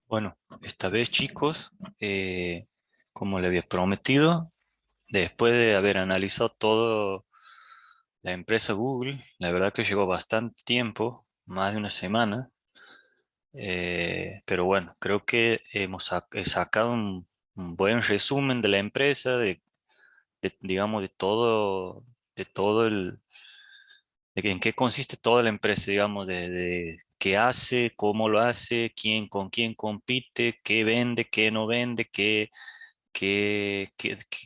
Bueno, esta vez chicos, como le había prometido, después de haber analizado todo la empresa Google, la verdad que llevó bastante tiempo, más de una semana, pero bueno, creo que he sacado un buen resumen de la empresa, digamos, de todo en qué consiste toda la empresa, digamos, de qué hace, cómo lo hace, con quién compite, qué vende, qué no vende,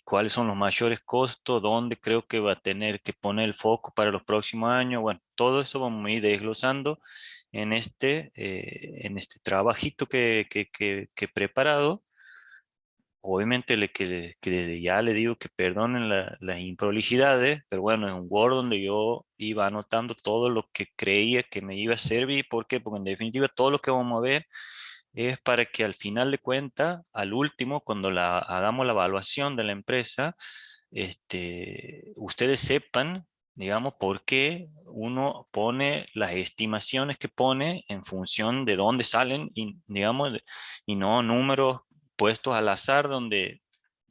cuáles son los mayores costos, dónde creo que va a tener que poner el foco para los próximos años. Bueno, todo eso vamos a ir desglosando en este trabajito que he preparado. Obviamente que desde ya le digo que perdonen las improlijidades, pero bueno, es un Word donde yo iba anotando todo lo que creía que me iba a servir. ¿Por qué? Porque en definitiva todo lo que vamos a ver es para que al final de cuentas, al último, cuando hagamos la evaluación de la empresa, ustedes sepan, digamos, por qué uno pone las estimaciones que pone en función de dónde salen y, digamos, y no números puestos al azar donde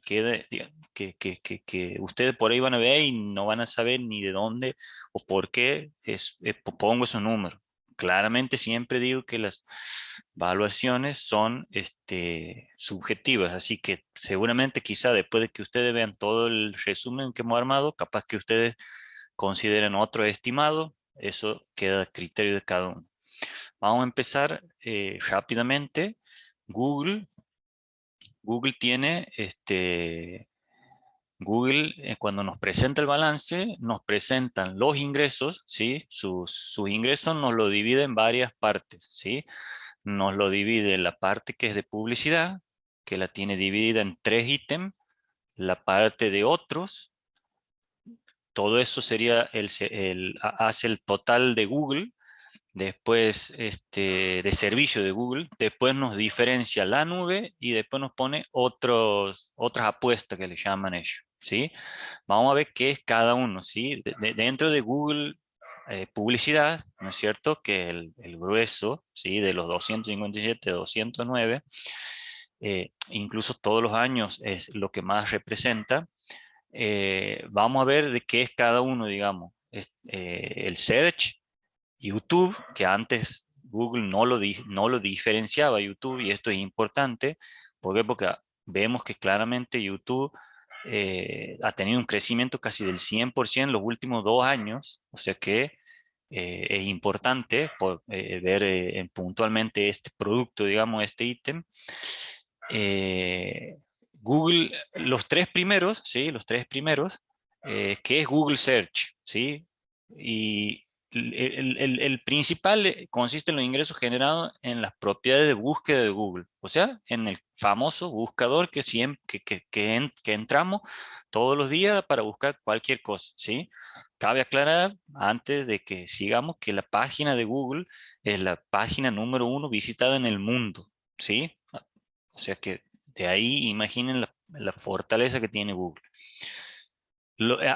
quede, que ustedes por ahí van a ver y no van a saber ni de dónde o por qué pongo esos números. Claramente siempre digo que las evaluaciones son subjetivas, así que seguramente quizá después de que ustedes vean todo el resumen que hemos armado, capaz que ustedes consideren otro estimado, eso queda a criterio de cada uno. Vamos a empezar rápidamente. Google, Google tiene Google, cuando nos presenta el balance, nos presentan los ingresos, ¿sí? Sus ingresos nos lo divide en varias partes, ¿sí? Nos lo divide en la parte que es de publicidad, que la tiene dividida en tres ítems, la parte de otros, todo eso sería hace el total de Google, después de servicio de Google, después nos diferencia la nube y después nos pone otras apuestas que le llaman ellos, ¿sí? Vamos a ver qué es cada uno, ¿sí? Dentro de Google publicidad, ¿no es cierto? Que es el grueso, ¿sí? De los 257, 209, incluso todos los años es lo que más representa. Vamos a ver de qué es cada uno, digamos. El search, YouTube, que antes Google no lo diferenciaba YouTube, y esto es importante. ¿Por qué? Porque vemos que claramente YouTube ha tenido un crecimiento casi del 100% en los últimos 2 años, o sea que es importante ver puntualmente este producto, digamos, este ítem. Eh, Google, los tres primeros, ¿sí? Los tres primeros, que es Google Search, ¿sí? Y el principal consiste en los ingresos generados en las propiedades de búsqueda de Google, o sea, en el famoso buscador que entramos todos los días para buscar cualquier cosa, ¿sí? Cabe aclarar, antes de que sigamos, que la página de Google es la página número 1 visitada en el mundo, ¿sí? O sea que de ahí imaginen la fortaleza que tiene Google.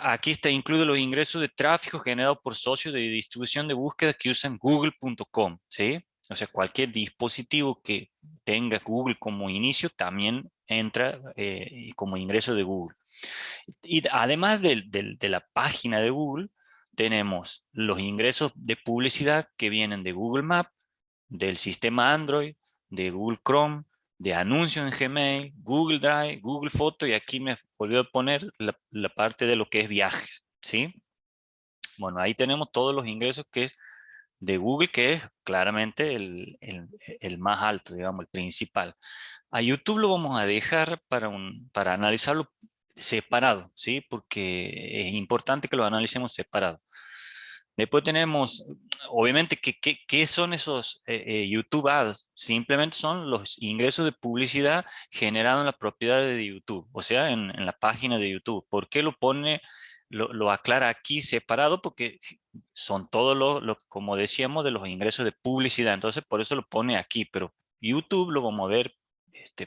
Aquí está incluido los ingresos de tráfico generados por socios de distribución de búsqueda que usan google.com, ¿sí? O sea, cualquier dispositivo que tenga Google como inicio también entra como ingreso de Google. Y además de la página de Google, tenemos los ingresos de publicidad que vienen de Google Maps, del sistema Android, de Google Chrome, de anuncios en Gmail, Google Drive, Google Foto, y aquí me volvió a poner la parte de lo que es viajes, ¿sí? Bueno, ahí tenemos todos los ingresos que es de Google, que es claramente el más alto, digamos, el principal. A YouTube lo vamos a dejar para analizarlo separado, ¿sí? Porque es importante que lo analicemos separado. Después tenemos, obviamente, ¿qué son esos YouTube Ads? Simplemente son los ingresos de publicidad generados en la propiedad de YouTube, o sea, en la página de YouTube. ¿Por qué lo pone, lo aclara aquí separado? Porque son todos como decíamos, de los ingresos de publicidad. Entonces, por eso lo pone aquí, pero YouTube lo vamos a ver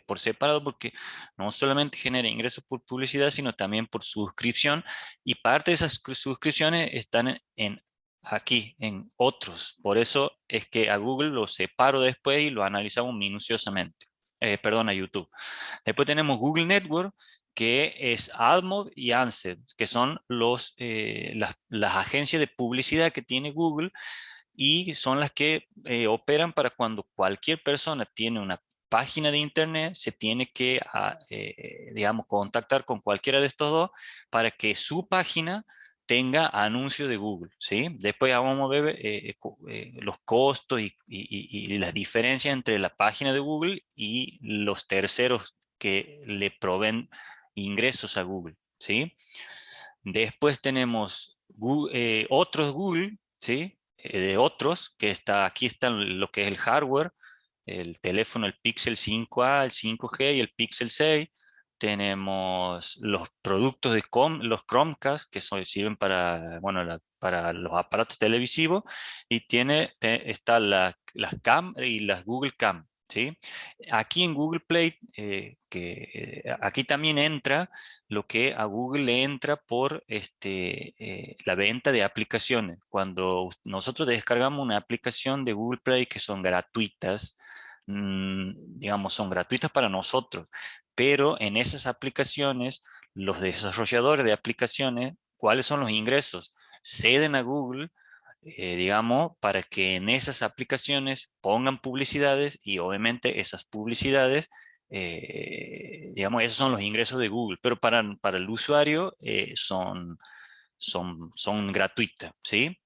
por separado porque no solamente genera ingresos por publicidad, sino también por suscripción, y parte de esas suscripciones están en aquí en otros. Por eso es que a Google lo separo después y lo analizamos minuciosamente. Perdón, a YouTube. Después tenemos Google Network, que es AdMob y Ansett, que son las agencias de publicidad que tiene Google y son las que operan para cuando cualquier persona tiene una página de internet, se tiene que, digamos, contactar con cualquiera de estos dos para que su página tenga anuncio de Google, ¿sí? Después vamos a ver los costos y las diferencias entre la página de Google y los terceros que le proveen ingresos a Google, ¿sí? Después tenemos otros Google, ¿sí? De otros, que aquí está lo que es el hardware, el teléfono, el Pixel 5a, el 5G y el Pixel 6. Tenemos los productos de los Chromecast, que sirven para, bueno, para los aparatos televisivos, y está las Cam y las Google Cam, ¿sí? Aquí en Google Play, aquí también entra lo que a Google le entra por la venta de aplicaciones. Cuando nosotros descargamos una aplicación de Google Play que son gratuitas, digamos, son gratuitas para nosotros, pero en esas aplicaciones, los desarrolladores de aplicaciones, ¿cuáles son los ingresos? Ceden a Google, digamos, para que en esas aplicaciones pongan publicidades y obviamente esas publicidades, digamos, esos son los ingresos de Google, pero para el usuario son gratuitas, ¿sí?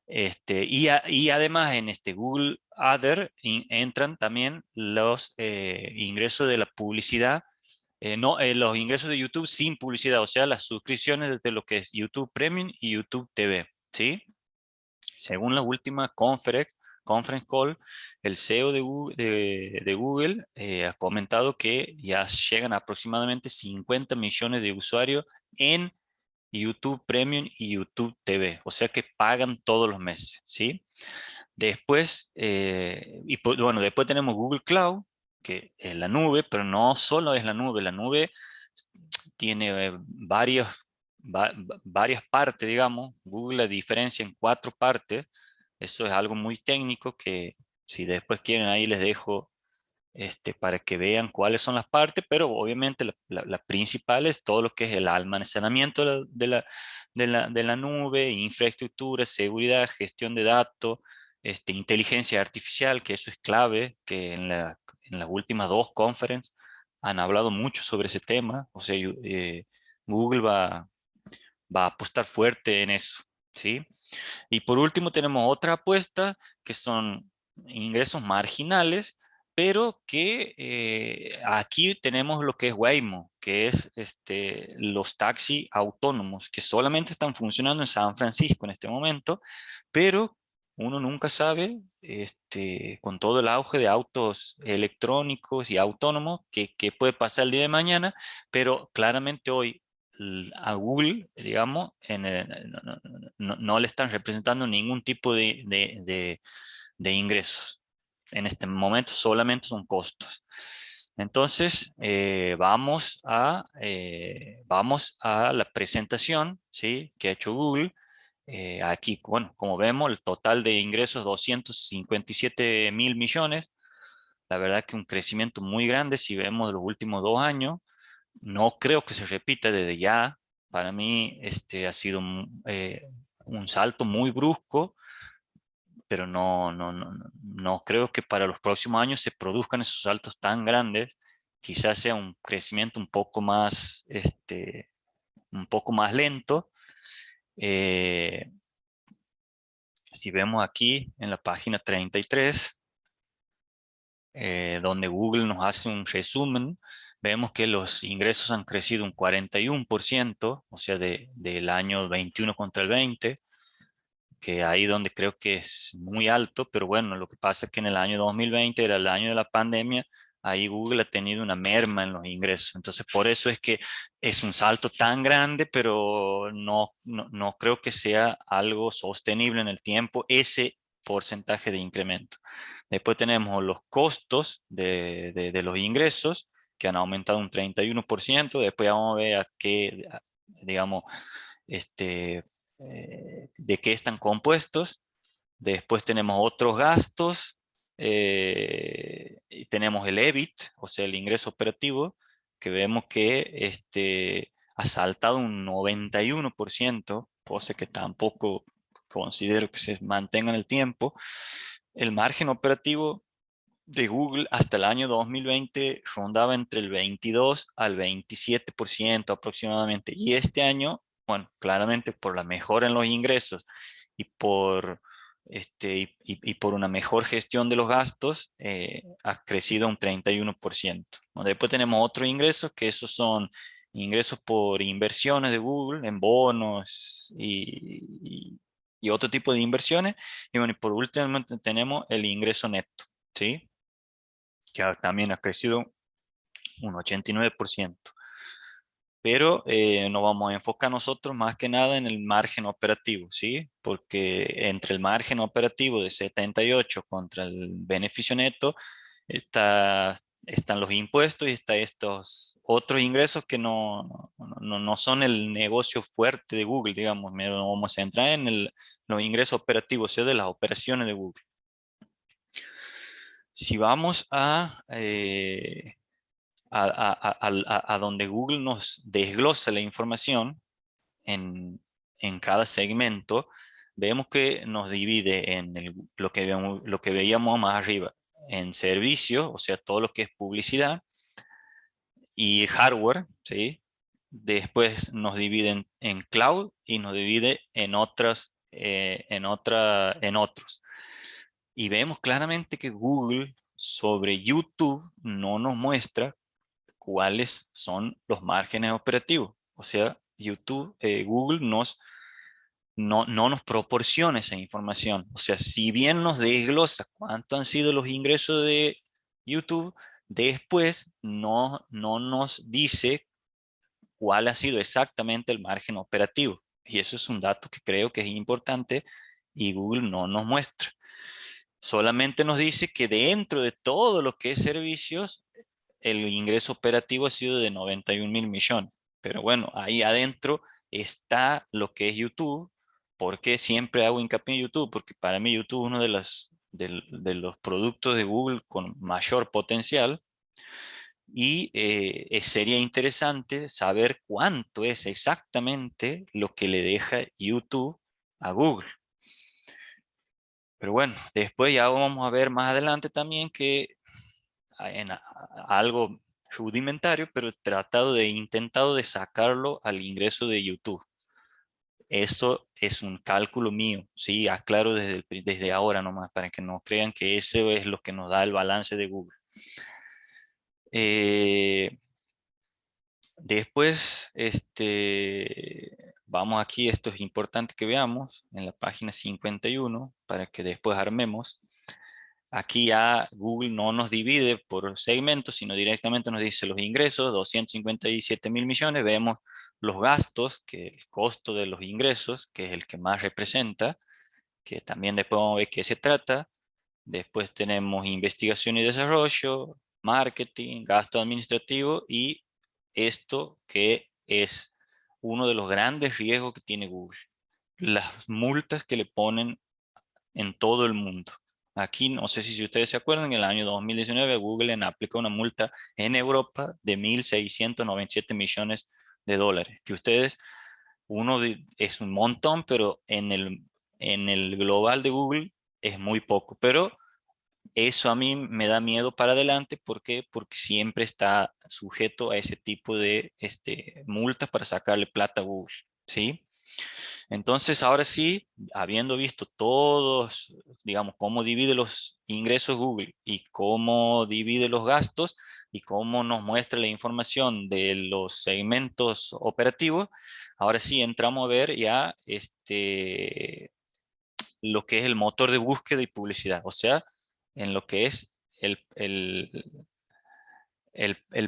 Y además en este Google Other entran también los ingresos de la publicidad, no, los ingresos de YouTube sin publicidad, o sea, las suscripciones de lo que es YouTube Premium y YouTube TV, ¿sí? Según la última conference call, el CEO de Google ha comentado que ya llegan aproximadamente 50 millones de usuarios en YouTube Premium y YouTube TV, o sea que pagan todos los meses, ¿sí? Después, bueno, después tenemos Google Cloud, que es la nube, pero no solo es la nube tiene varias partes, digamos. Google la diferencia en 4 partes. Eso es algo muy técnico que si después quieren ahí les dejo para que vean cuáles son las partes, pero obviamente la principal es todo lo que es el almacenamiento de la nube, infraestructura, seguridad, gestión de datos, inteligencia artificial, que eso es clave, que en las últimas 2 conferencias han hablado mucho sobre ese tema. O sea, Google va a apostar fuerte en eso, ¿sí? Y por último tenemos otra apuesta que son ingresos marginales, pero que aquí tenemos lo que es Waymo, que es los taxis autónomos, que solamente están funcionando en San Francisco en este momento, pero uno nunca sabe, con todo el auge de autos electrónicos y autónomos, qué puede pasar el día de mañana, pero claramente hoy a Google, digamos, no le están representando ningún tipo de ingresos. En este momento solamente son costos. Entonces, vamos a la presentación, ¿sí?, que ha hecho Google. Aquí, bueno, como vemos, el total de ingresos 257 mil millones. La verdad que un crecimiento muy grande si vemos los últimos 2 años. No creo que se repita desde ya. Para mí ha sido un salto muy brusco, pero no creo que para los próximos años se produzcan esos saltos tan grandes. Quizás sea un crecimiento un poco más lento. Eh, si vemos aquí en la página 33, donde Google nos hace un resumen, vemos que los ingresos han crecido un 41%, o sea, del año 21 contra el 20, que ahí donde creo que es muy alto, pero bueno, lo que pasa es que en el año 2020 era el año de la pandemia, ahí Google ha tenido una merma en los ingresos. Entonces, por eso es que es un salto tan grande, pero no creo que sea algo sostenible en el tiempo, ese porcentaje de incremento. Después tenemos los costos de los ingresos, que han aumentado un 31%. Después vamos a ver digamos, de qué están compuestos. Después tenemos otros gastos, y tenemos el EBIT, o sea, el ingreso operativo, que vemos que ha saltado un 91%, cosa que tampoco considero que se mantenga en el tiempo. El margen operativo de Google hasta el año 2020 rondaba entre el 22 al 27% aproximadamente. Y este año, bueno, claramente por la mejora en los ingresos y por, y por una mejor gestión de los gastos, ha crecido un 31%. Bueno, después tenemos otros ingresos, que esos son ingresos por inversiones de Google en bonos y otro tipo de inversiones. Y bueno, y por último tenemos el ingreso neto, ¿sí? Que también ha crecido un 89%. Pero nos vamos a enfocar nosotros más que nada en el margen operativo, ¿sí? Porque entre el margen operativo de 78 contra el beneficio neto están los impuestos y están estos otros ingresos que no son el negocio fuerte de Google, digamos. Nos vamos a centrar en los ingresos operativos, o sea, de las operaciones de Google. Si vamos a donde Google nos desglosa la información en cada segmento, vemos que nos divide en lo que veíamos más arriba, en servicios, o sea, todo lo que es publicidad y hardware, ¿sí? Después nos divide en cloud y nos divide en otros. Y vemos claramente que Google sobre YouTube no nos muestra cuáles son los márgenes operativos. O sea, Google no nos proporciona esa información. O sea, si bien nos desglosa cuánto han sido los ingresos de YouTube, después no nos dice cuál ha sido exactamente el margen operativo. Y eso es un dato que creo que es importante y Google no nos muestra. Solamente nos dice que dentro de todo lo que es servicios, el ingreso operativo ha sido de 91.000 millones. Pero bueno, ahí adentro está lo que es YouTube. ¿Por qué siempre hago hincapié en YouTube? Porque para mí YouTube es uno de los productos de Google con mayor potencial. Y sería interesante saber cuánto es exactamente lo que le deja YouTube a Google. Pero bueno, después ya vamos a ver más adelante también que algo rudimentario, pero intentado de sacarlo al ingreso de YouTube. Eso es un cálculo mío, sí, aclaro desde ahora nomás, para que no crean que eso es lo que nos da el balance de Google. Después, vamos aquí, esto es importante que veamos en la página 51 para que después armemos. Aquí ya Google no nos divide por segmentos, sino directamente nos dice los ingresos, 257.000 millones. Vemos los gastos, que el costo de los ingresos, que es el que más representa, que también después vamos a ver qué se trata. Después tenemos investigación y desarrollo, marketing, gasto administrativo y esto que es uno de los grandes riesgos que tiene Google. Las multas que le ponen en todo el mundo. Aquí, no sé si ustedes se acuerdan, en el año 2019 Google aplicó una multa en Europa de 1.697 millones de dólares. Que ustedes, es un montón, pero en el global de Google es muy poco. Pero eso a mí me da miedo para adelante. ¿Por qué? Porque siempre está sujeto a ese tipo de multas para sacarle plata a Google, ¿sí? Entonces, ahora sí, habiendo visto todos, digamos, cómo divide los ingresos Google y cómo divide los gastos y cómo nos muestra la información de los segmentos operativos, ahora sí entramos a ver ya lo que es el motor de búsqueda y publicidad, o sea, en lo que es el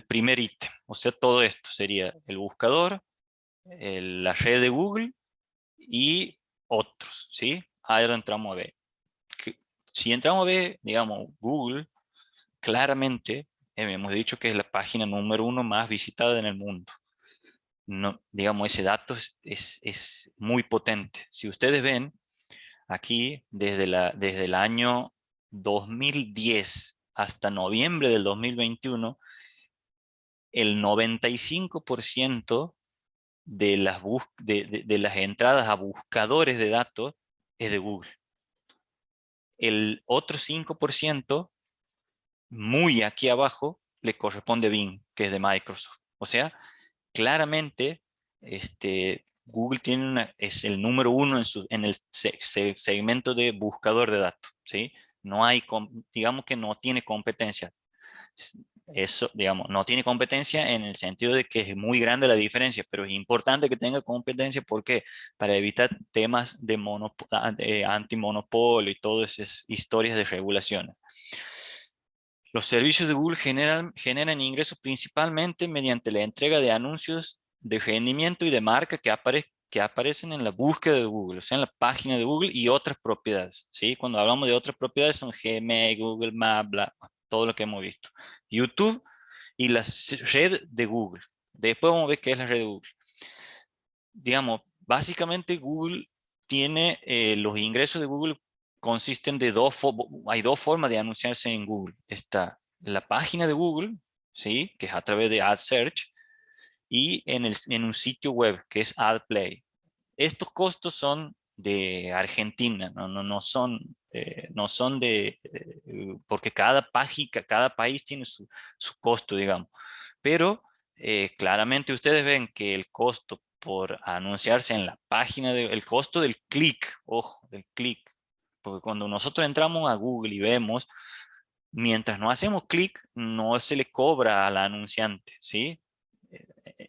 primer ítem. O sea, todo esto sería el buscador, la red de Google y otros, ¿sí? Ahora entramos a ver. Si entramos a ver, digamos, Google, claramente hemos dicho que es la página número 1 más visitada en el mundo. no, digamos, ese dato es muy potente. Si ustedes ven aquí, desde el año 2010 hasta noviembre del 2021, el 95% de las entradas a buscadores de datos es de Google. El otro 5%, muy aquí abajo, le corresponde a Bing, que es de Microsoft. O sea, claramente, Google es el número uno en el segmento de buscador de datos, ¿sí? No hay, digamos que no tiene competencia. Eso, digamos, no tiene competencia en el sentido de que es muy grande la diferencia, pero es importante que tenga competencia porque para evitar temas de antimonopolio y todas esas historias de regulaciones. Los servicios de Google generan ingresos principalmente mediante la entrega de anuncios de rendimiento y de marca que aparecen en la búsqueda de Google, o sea, en la página de Google y otras propiedades, ¿sí? Cuando hablamos de otras propiedades son Gmail, Google Maps, todo lo que hemos visto. YouTube y la red de Google. Después vamos a ver qué es la red de Google. Digamos, básicamente Google tiene, los ingresos de Google consisten de hay dos formas de anunciarse en Google. Está la página de Google, ¿sí? Que es a través de Ad Search, y en un sitio web que es AdPlay. Estos costos son de Argentina, no son porque cada país tiene su costo, digamos. Pero claramente ustedes ven que el costo por anunciarse en la página, el costo del clic, ojo, del clic, porque cuando nosotros entramos a Google y vemos, mientras no hacemos clic, no se le cobra al anunciante, ¿sí?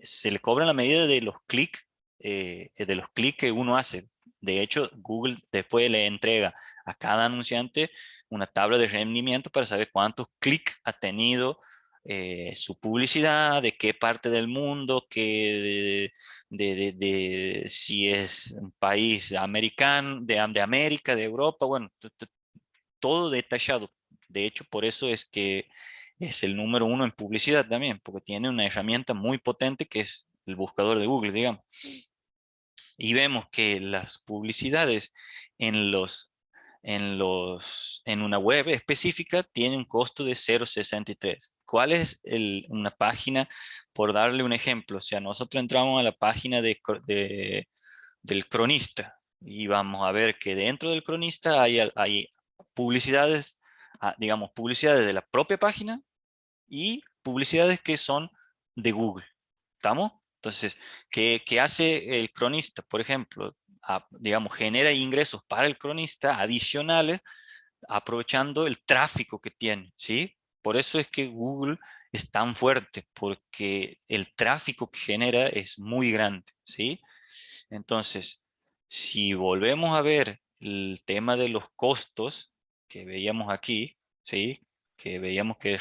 Se le cobra en la medida de los clics que uno hace. De hecho, Google después le entrega a cada anunciante una tabla de rendimiento para saber cuántos clics ha tenido su publicidad, de qué parte del mundo, si es un país americano, de América, de Europa, bueno, todo detallado. De hecho, por eso es que es el número uno en publicidad también, porque tiene una herramienta muy potente que es el buscador de Google, digamos. Y vemos que las publicidades en en una web específica tienen un costo de 0,63. ¿Cuál es una página? Por darle un ejemplo, o sea, nosotros entramos a la página del cronista y vamos a ver que dentro del cronista hay publicidades, digamos, publicidades de la propia página y publicidades que son de Google. ¿Estamos? Entonces, ¿qué hace el cronista? Por ejemplo, digamos, genera ingresos para el cronista adicionales aprovechando el tráfico que tiene, ¿sí? Por eso es que Google es tan fuerte, porque el tráfico que genera es muy grande, ¿sí? Entonces, si volvemos a ver el tema de los costos que veíamos aquí, ¿sí? Que veíamos que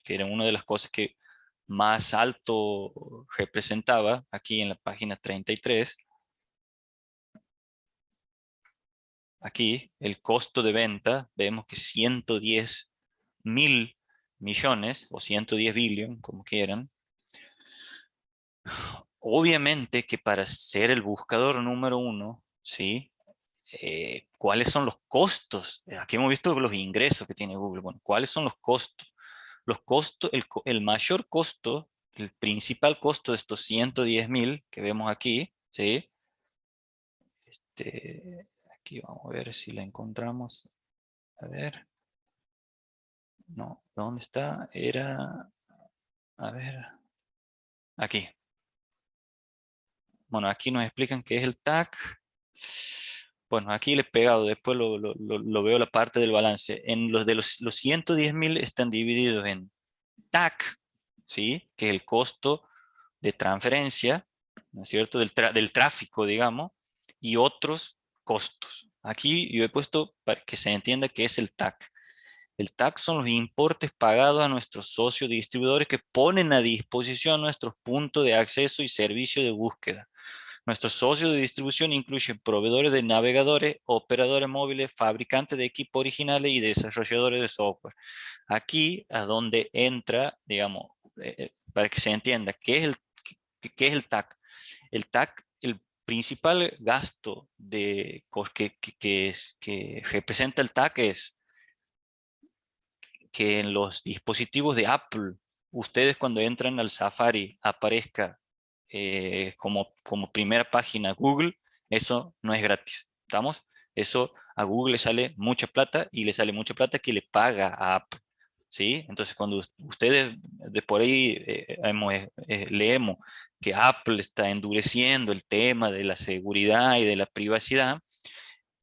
era una de las cosas que más alto representaba aquí en la página 33. Aquí el costo de venta, vemos que 110.000 millones o 110 billion, como quieran. Obviamente que para ser el buscador número uno, ¿sí? ¿Cuáles son los costos? Aquí hemos visto los ingresos que tiene Google. Bueno, ¿cuáles son los costos? Los costos, el mayor costo, el principal costo de estos 110.000 que vemos aquí, ¿sí? Aquí vamos a ver si la encontramos. A ver. No, ¿dónde está? Era, a ver, aquí. Bueno, aquí nos explican qué es el TAC. Bueno, aquí le he pegado, después lo veo la parte del balance. Los 110.000 están divididos en TAC, ¿sí? Que es el costo de transferencia, ¿no es cierto? Del tráfico, digamos, y otros costos. Aquí yo he puesto para que se entienda qué es el TAC. El TAC son los importes pagados a nuestros socios distribuidores que ponen a disposición nuestros puntos de acceso y servicio de búsqueda. Nuestros socios de distribución incluyen proveedores de navegadores, operadores móviles, fabricantes de equipos originales y desarrolladores de software. Aquí es donde entra, digamos, para que se entienda, ¿qué es el TAC? El TAC, el principal gasto que representa el TAC es que en los dispositivos de Apple, ustedes cuando entran al Safari aparezca como primera página Google, eso no es gratis, ¿estamos? Eso a Google le sale mucha plata y le sale mucha plata que le paga a Apple, ¿sí? Entonces cuando ustedes de por ahí leemos que Apple está endureciendo el tema de la seguridad y de la privacidad,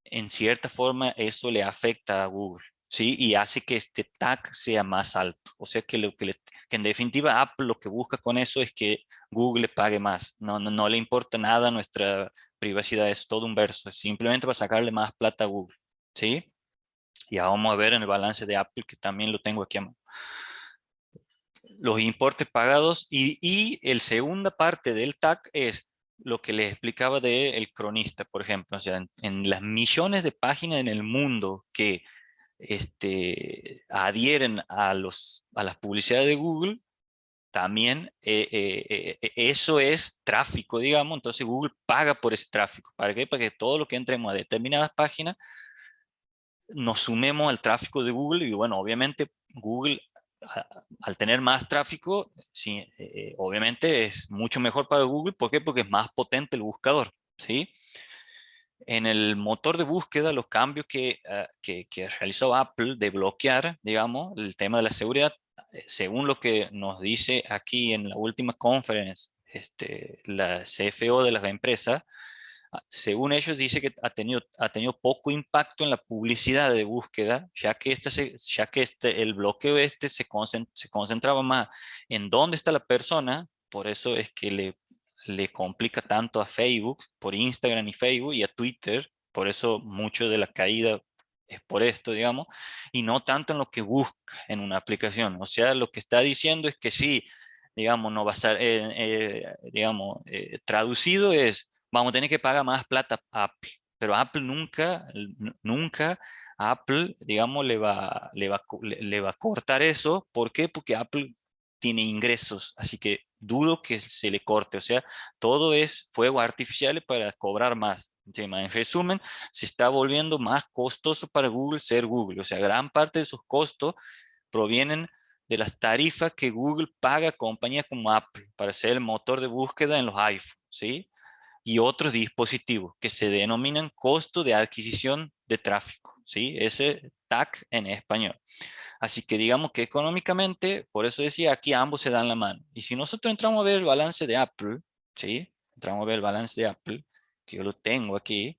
en cierta forma eso le afecta a Google, ¿sí? Y hace que este tag sea más alto. O sea que en definitiva Apple lo que busca con eso es que Google le pague más. No le importa nada nuestra privacidad, es todo un verso. Es simplemente para sacarle más plata a Google, ¿sí? Y ahora vamos a ver en el balance de Apple, que también lo tengo aquí a mano. Los importes pagados y el segunda parte del TAC es lo que les explicaba del cronista, por ejemplo. O sea, en las millones de páginas en el mundo que adhieren a las publicidades de Google, también eso es tráfico, digamos. Entonces Google paga por ese tráfico. ¿Para qué? Para que todo lo que entremos a determinadas páginas nos sumemos al tráfico de Google y bueno, obviamente Google al tener más tráfico, sí, obviamente es mucho mejor para Google. ¿Por qué? Porque es más potente el buscador, ¿sí? En el motor de búsqueda, los cambios que realizó Apple de bloquear, digamos, el tema de la seguridad, según lo que nos dice aquí en la última conference, la CFO de las empresas, según ellos dice que ha tenido poco impacto en la publicidad de búsqueda, el bloqueo se concentraba más en dónde está la persona. Por eso es que le complica tanto a Facebook, por Instagram y Facebook, y a Twitter. Por eso mucho de la caída es por esto, digamos, y no tanto en lo que busca en una aplicación. O sea, lo que está diciendo es que sí, digamos, no va a ser, digamos, traducido es, vamos a tener que pagar más plata a Apple, pero Apple nunca a Apple, digamos, le va a cortar eso. ¿Por qué? Porque Apple tiene ingresos, así que dudo que se le corte. O sea, todo es fuego artificial para cobrar más. En resumen, se está volviendo más costoso para Google ser Google. O sea, gran parte de sus costos provienen de las tarifas que Google paga a compañías como Apple para ser el motor de búsqueda en los iPhones, ¿sí? Y otros dispositivos que se denominan costo de adquisición de tráfico, ¿sí? Ese TAC en español. Así que digamos que económicamente, por eso decía, aquí ambos se dan la mano. Y si nosotros entramos a ver el balance de Apple, ¿sí? Entramos a ver el balance de Apple, que yo lo tengo aquí,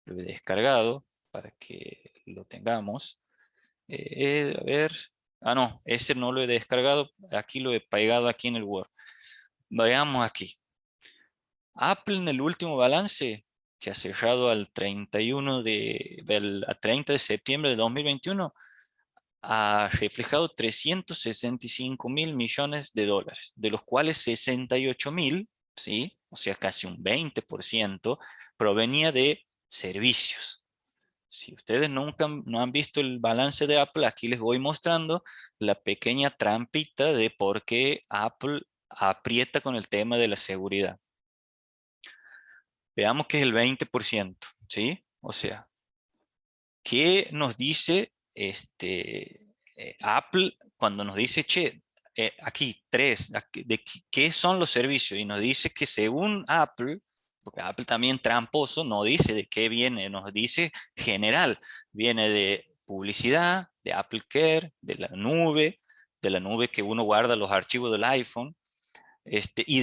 lo he descargado para que lo tengamos. A ver, no, ese no lo he descargado, aquí lo he pegado aquí en el Word. Veamos aquí. Apple en el último balance, que ha cerrado al 30 de septiembre de 2021, ha reflejado 365.000 millones de dólares, de los cuales 68.000, ¿sí? O sea, casi un 20%, provenía de servicios. Si ustedes nunca no han visto el balance de Apple, aquí les voy mostrando la pequeña trampita de por qué Apple aprieta con el tema de la seguridad. Veamos que es el 20%, ¿sí? O sea, ¿qué nos dice Apple cuando nos dice, che, aquí qué son los servicios? Y nos dice que según Apple, porque Apple también tramposo, no dice de qué viene, nos dice general, viene de publicidad, de Apple Care, de la nube que uno guarda los archivos del iPhone, y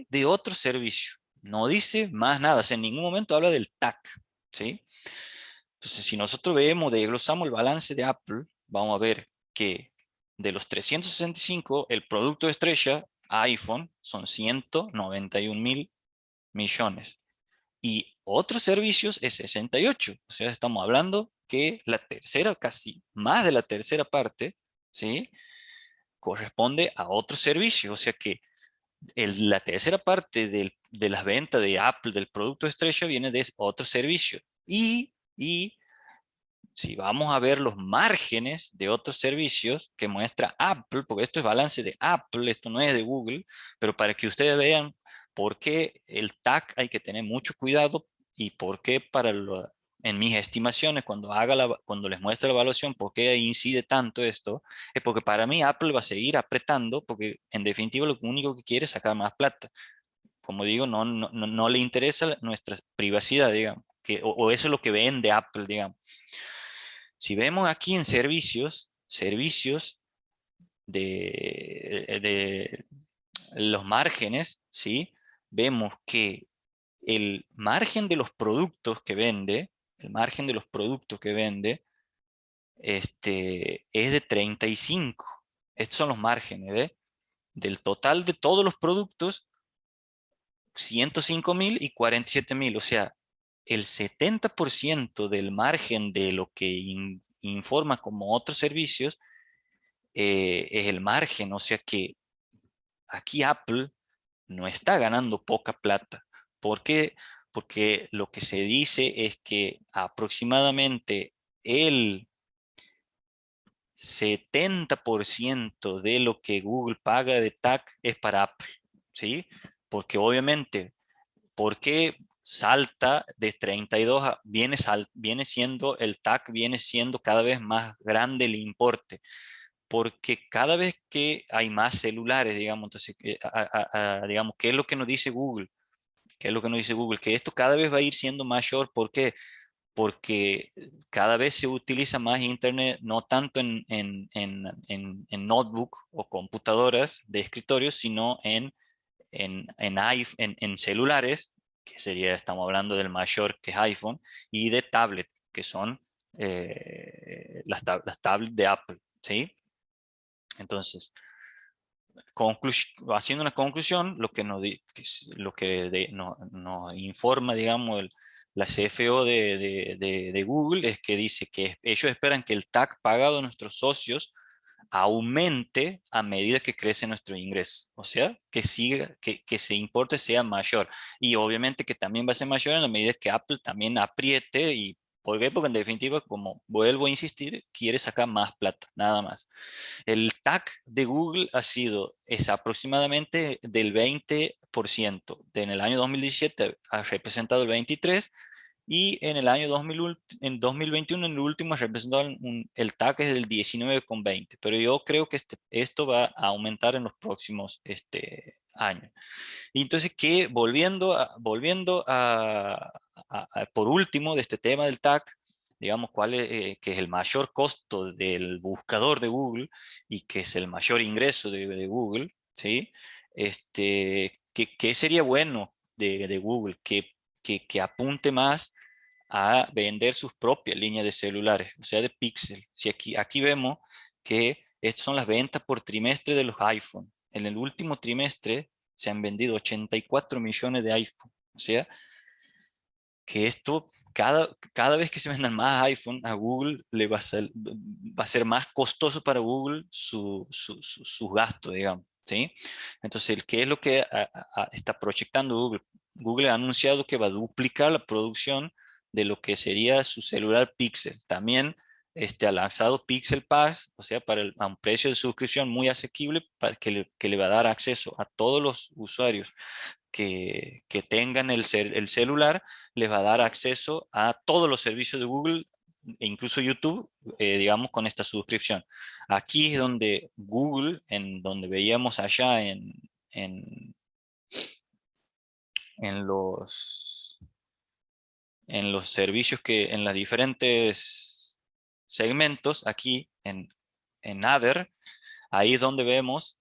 de otro servicio. No dice más nada, o sea, en ningún momento habla del TAC, ¿sí? Entonces, si nosotros desglosamos el balance de Apple, vamos a ver que de los 365, el producto estrella, iPhone, son 191.000 millones. Y otros servicios es 68. O sea, estamos hablando que la tercera, casi más de la tercera parte, ¿sí? Corresponde a otros servicios. O sea que la tercera parte de las ventas de Apple, del producto estrella, viene de otro servicio. Y si vamos a ver los márgenes de otros servicios que muestra Apple, porque esto es balance de Apple, esto no es de Google, pero para que ustedes vean por qué el TAC hay que tener mucho cuidado y por qué en mis estimaciones, cuando les muestro la evaluación, por qué incide tanto esto, es porque para mí Apple va a seguir apretando, porque en definitiva lo único que quiere es sacar más plata. Como digo, no le interesa nuestra privacidad, digamos, o eso es lo que vende Apple, digamos. Si vemos aquí en servicios de los márgenes, ¿sí? Vemos que el margen de los productos que vende, el margen de los productos que vende, es de 35. Estos son los márgenes, ¿ve? Del total de todos los productos, 105.000 y 47.000. O sea, el 70% del margen de lo que informa como otros servicios es el margen. O sea que aquí Apple no está ganando poca plata. ¿Por qué? Porque lo que se dice es que aproximadamente el 70% de lo que Google paga de TAC es para Apple, ¿sí? Porque obviamente, ¿por qué salta de 32 viene siendo el TAC, viene siendo cada vez más grande el importe? Porque cada vez que hay más celulares, digamos, entonces, digamos, ¿qué es lo que nos dice Google? ¿Qué es lo que nos dice Google? Que esto cada vez va a ir siendo mayor. ¿Por qué? Porque cada vez se utiliza más Internet, no tanto en notebook o computadoras de escritorio, sino en celulares, que sería, estamos hablando del mayor que es iPhone, y de tablet, que son las tablets de Apple, ¿sí? Entonces, haciendo una conclusión, lo que nos informa, digamos, la CFO de Google es que dice que ellos esperan que el TAC pagado a nuestros socios aumente a medida que crece nuestro ingreso. O sea, que siga, que ese importe sea mayor. Y obviamente que también va a ser mayor en la medida que Apple también apriete y ¿por qué? Porque en definitiva, como vuelvo a insistir, quiere sacar más plata, nada más. El TAC de Google es aproximadamente del 20%. En el año 2017 ha representado el 23%, y en el año 2021, en el último, ha representado el TAC es del 19,20%. Pero yo creo que esto va a aumentar en los próximos años. Y entonces, por último, de este tema del TAC, digamos, que es el mayor costo del buscador de Google y que es el mayor ingreso de Google, ¿sí? ¿Qué sería bueno de Google? Que apunte más a vender sus propias líneas de celulares, o sea, de Pixel. Si aquí vemos que estas son las ventas por trimestre de los iPhone. En el último trimestre se han vendido 84 millones de iPhone. O sea, que esto, cada vez que se vendan más iPhone, a Google va a ser más costoso para Google sus gastos, digamos. ¿Sí? Entonces, ¿qué es lo que está proyectando Google? Google ha anunciado que va a duplicar la producción de lo que sería su celular Pixel. También ha lanzado Pixel Pass, o sea, a un precio de suscripción muy asequible, que le va a dar acceso a todos los usuarios que tengan el celular, les va a dar acceso a todos los servicios de Google e incluso YouTube, digamos, con esta suscripción. Aquí es donde Google, en donde veíamos allá en, en los, en los servicios en los diferentes segmentos, aquí en Other, ahí es donde vemos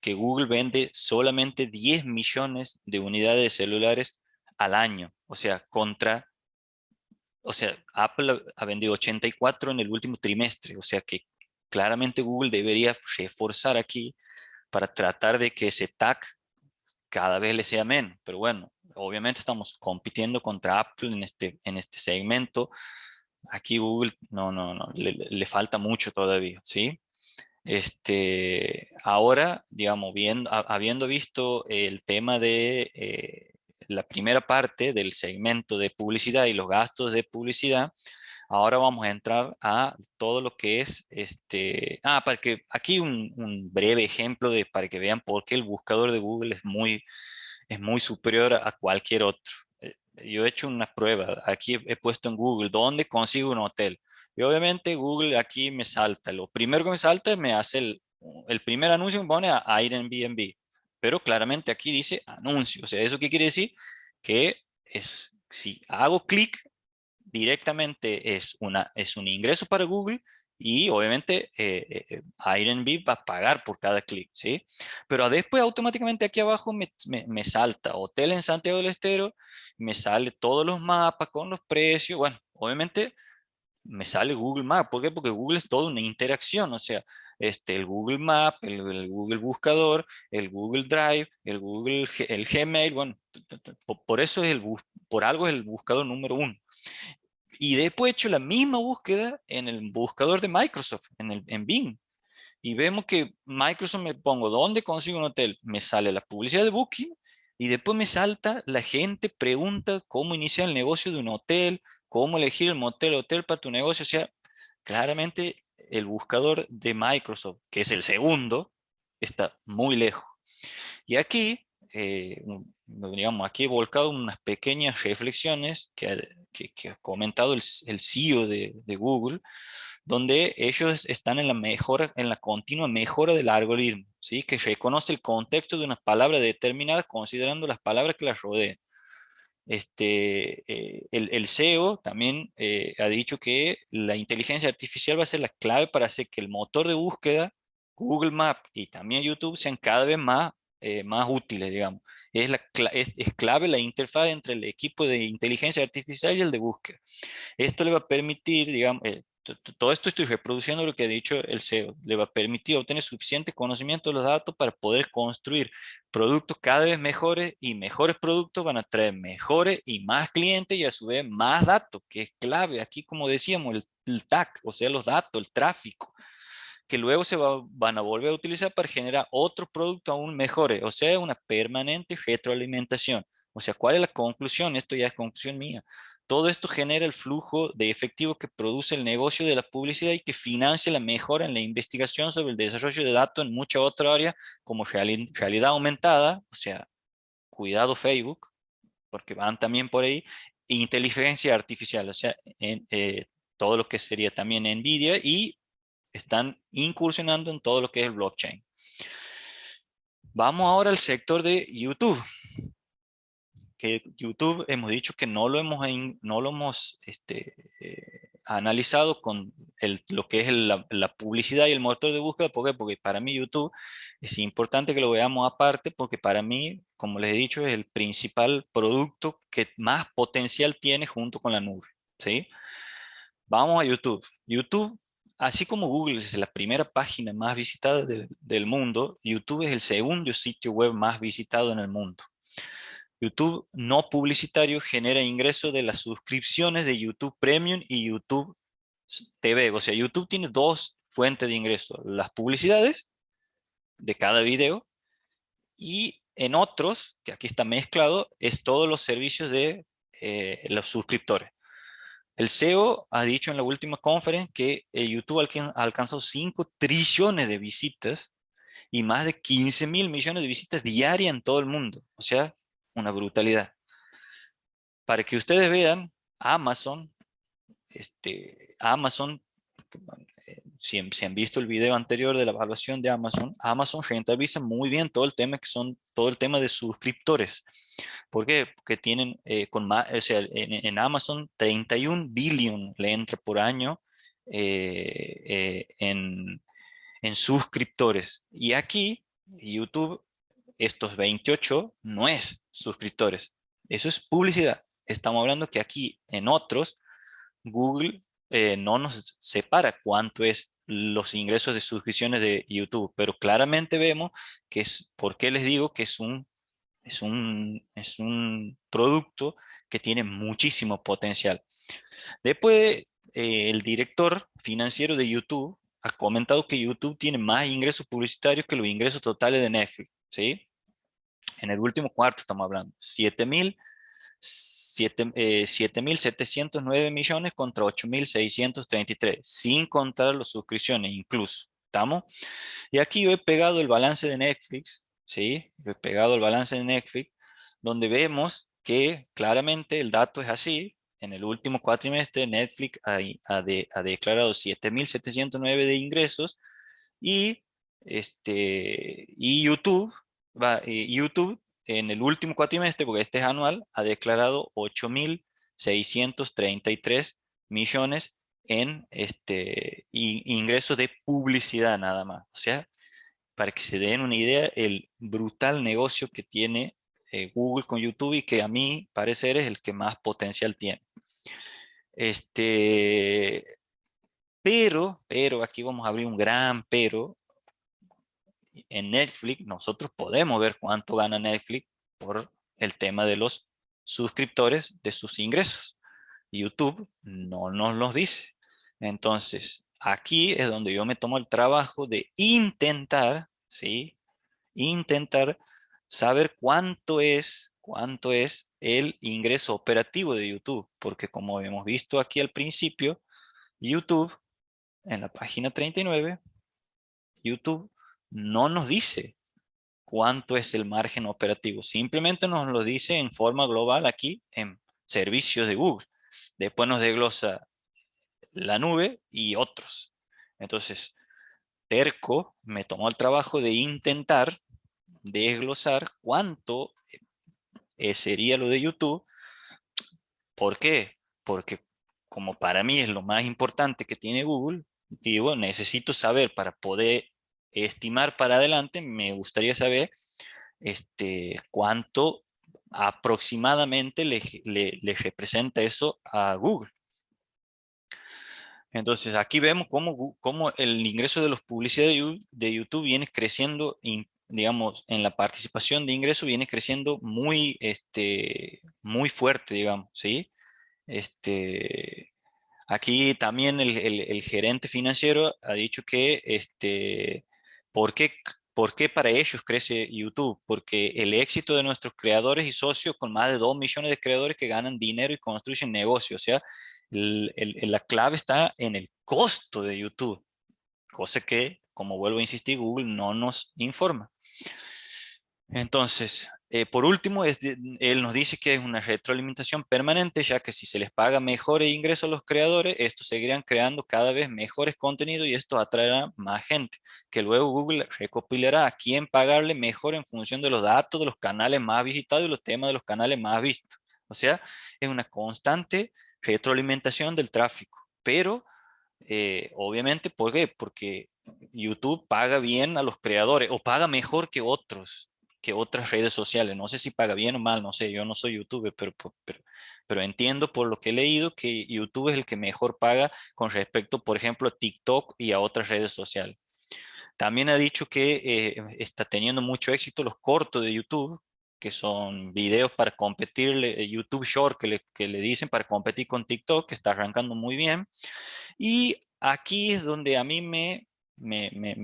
que Google vende solamente 10 millones de unidades de celulares al año. O sea, Apple ha vendido 84 en el último trimestre. O sea que claramente Google debería reforzar aquí para tratar de que ese TAC cada vez le sea menos. Pero bueno, obviamente estamos compitiendo contra Apple en este segmento. Aquí Google no, le falta mucho todavía, ¿sí? Ahora, digamos, habiendo visto el tema de la primera parte del segmento de publicidad y los gastos de publicidad, Ahora vamos a entrar a todo lo que es para que aquí un breve ejemplo para que vean por qué el buscador de Google es muy superior a cualquier otro. Yo he hecho una prueba. Aquí he puesto en Google, ¿dónde consigo un hotel? Y obviamente Google aquí me salta. Lo primero que me salta me hace el primer anuncio, me pone a Airbnb. Pero claramente aquí dice anuncio. O sea, ¿eso qué quiere decir? Que si hago clic, directamente es un ingreso para Google y obviamente Airbnb va a pagar por cada clic, ¿sí? Pero después automáticamente aquí abajo me salta hotel en Santiago del Estero, me sale todos los mapas con los precios, bueno, obviamente me sale Google Maps. ¿Por qué? Porque Google es toda una interacción, o sea, el Google Maps, el Google Buscador, el Google Drive, el Gmail, bueno, por eso por algo es el buscador número uno. Y después he hecho la misma búsqueda en el buscador de Microsoft, en Bing. Y vemos que Microsoft me pongo, ¿dónde consigo un hotel? Me sale la publicidad de Booking y después me salta, la gente pregunta cómo iniciar el negocio de un hotel, cómo elegir el motel hotel para tu negocio. O sea, claramente el buscador de Microsoft, que es el segundo, está muy lejos. Y aquí, digamos, aquí he volcado unas pequeñas reflexiones que ha comentado el CEO de Google, donde ellos están en la mejora, en la continua mejora del algoritmo, ¿sí? Que reconoce el contexto de una palabra determinada considerando las palabras que la rodean. El CEO también ha dicho que la inteligencia artificial va a ser la clave para hacer que el motor de búsqueda, Google Maps y también YouTube sean cada vez más útiles, digamos. Es clave la interfaz entre el equipo de inteligencia artificial y el de búsqueda. Esto le va a permitir, digamos, todo esto estoy reproduciendo lo que ha dicho el CEO, le va a permitir obtener suficiente conocimiento de los datos para poder construir productos cada vez mejores y mejores productos van a traer mejores y más clientes y a su vez más datos, que es clave. Aquí, como decíamos, el TAC, o sea, los datos, el tráfico, que luego van a volver a utilizar para generar otros productos aún mejores, o sea, una permanente retroalimentación. O sea, ¿cuál es la conclusión? Esto ya es conclusión mía. Todo esto genera el flujo de efectivo que produce el negocio de la publicidad y que financia la mejora en la investigación sobre el desarrollo de datos en muchas otras áreas, como realidad aumentada, o sea, cuidado Facebook, porque van también por ahí, e inteligencia artificial, o sea, todo lo que sería también NVIDIA y están incursionando en todo lo que es el blockchain. Vamos ahora al sector de YouTube. Que YouTube hemos dicho que no lo hemos analizado con lo que es la publicidad y el motor de búsqueda. ¿Por qué? Porque para mí YouTube es importante que lo veamos aparte, porque para mí, como les he dicho, es el principal producto que más potencial tiene junto con la nube, ¿sí? Vamos a YouTube. YouTube, así como Google es la primera página más visitada del mundo, YouTube es el segundo sitio web más visitado en el mundo. YouTube no publicitario genera ingresos de las suscripciones de YouTube Premium y YouTube TV. O sea, YouTube tiene dos fuentes de ingresos: las publicidades de cada video y en otros, que aquí está mezclado, es todos los servicios de los suscriptores. El CEO ha dicho en la última conferencia que YouTube ha alcanzado 5 trillones de visitas y más de 15.000 millones de visitas diarias en todo el mundo. O sea, una brutalidad. Para que ustedes vean, Amazon, Amazon, bueno, si han visto el video anterior de la evaluación de Amazon, Amazon rentabiliza muy bien todo el tema todo el tema de suscriptores. ¿Por qué? Porque tienen o sea, en Amazon 31 billion le entra por año en suscriptores. Y aquí, YouTube, estos 28 no es suscriptores, eso es publicidad. Estamos hablando que aquí en otros, Google no nos separa cuánto es los ingresos de suscripciones de YouTube, pero claramente vemos que ¿por qué les digo que es un producto que tiene muchísimo potencial? Después, el director financiero de YouTube ha comentado que YouTube tiene más ingresos publicitarios que los ingresos totales de Netflix, ¿sí? En el último cuarto estamos hablando, 7.709 millones contra 8.633, sin contar las suscripciones incluso. ¿Estamos? Y aquí yo he pegado el balance de Netflix, ¿sí? He pegado el balance de Netflix, donde vemos que claramente el dato es así. En el último cuatrimestre Netflix ha declarado 7.709 de ingresos y, y YouTube en el último cuatrimestre, porque este es anual, ha declarado 8.633 millones en ingresos de publicidad nada más. O sea, para que se den una idea, el brutal negocio que tiene Google con YouTube y que a mi parecer es el que más potencial tiene. Pero, aquí vamos a abrir un gran pero. En Netflix nosotros podemos ver cuánto gana Netflix por el tema de los suscriptores de sus ingresos. YouTube no nos los dice. Entonces, aquí es donde yo me tomo el trabajo de intentar, ¿sí? Intentar saber cuánto es el ingreso operativo de YouTube, porque como hemos visto aquí al principio, YouTube, en la página 39, YouTube no nos dice cuánto es el margen operativo. Simplemente nos lo dice en forma global aquí en servicios de Google. Después nos desglosa la nube y otros. Entonces, terco me tomó el trabajo de intentar desglosar cuánto sería lo de YouTube. ¿Por qué? Porque como para mí es lo más importante que tiene Google, digo, necesito saber para poder estimar para adelante, me gustaría saber cuánto aproximadamente le representa eso a Google. Entonces aquí vemos cómo el ingreso de los publicidades de YouTube viene creciendo, digamos, en la participación de ingreso viene creciendo muy fuerte, digamos, ¿sí? Aquí también el gerente financiero ha dicho que ¿por qué, por qué para ellos crece YouTube? Porque el éxito de nuestros creadores y socios, con más de 2 millones de creadores que ganan dinero y construyen negocios, o sea, la clave está en el costo de YouTube, cosa que, como vuelvo a insistir, Google no nos informa. Entonces, por último, él nos dice que es una retroalimentación permanente, ya que si se les paga mejores ingresos a los creadores, estos seguirán creando cada vez mejores contenidos y esto atraerá más gente, que luego Google recopilará a quién pagarle mejor en función de los datos de los canales más visitados y los temas de los canales más vistos. O sea, es una constante retroalimentación del tráfico, pero obviamente, ¿por qué? Porque YouTube paga bien a los creadores o paga mejor que otras redes sociales. No sé si paga bien o mal, no sé, yo no soy YouTuber, pero entiendo por lo que he leído que YouTube es el que mejor paga con respecto, por ejemplo, a TikTok y a otras redes sociales. También ha dicho que está teniendo mucho éxito los cortos de YouTube, que son videos para competir, YouTube Short, que le dicen para competir con TikTok, que está arrancando muy bien. Y aquí es donde a mí me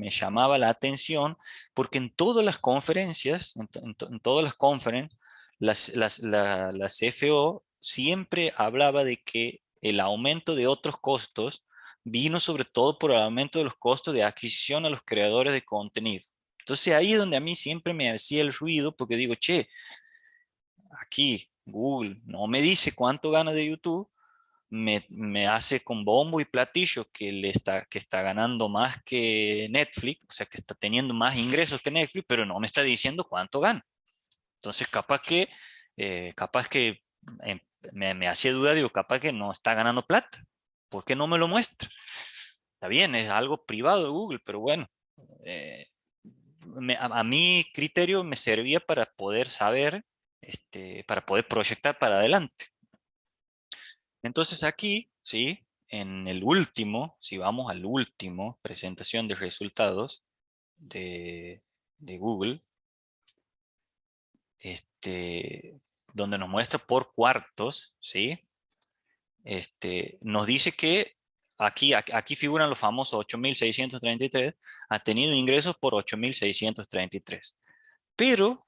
llamaba la atención, porque en todas las conferencias, en todas las conferencias, la CFO siempre hablaba de que el aumento de otros costos vino sobre todo por el aumento de los costos de adquisición a los creadores de contenido. Entonces ahí es donde a mí siempre me hacía el ruido, porque digo, che, aquí Google no me dice cuánto gana de YouTube, me hace con bombo y platillo que está ganando más que Netflix, o sea, que está teniendo más ingresos que Netflix, pero no me está diciendo cuánto gana. Entonces, capaz que eh, me hacía duda, digo, capaz que no está ganando plata. ¿Por qué no me lo muestra? Está bien, es algo privado de Google, pero bueno, eh, a mi criterio me servía para poder saber, para poder proyectar para adelante. Entonces aquí, ¿sí? En el último, si vamos al último, presentación de resultados de Google, donde nos muestra por cuartos, ¿sí? Nos dice que aquí figuran los famosos 8.633, ha tenido ingresos por 8.633. Pero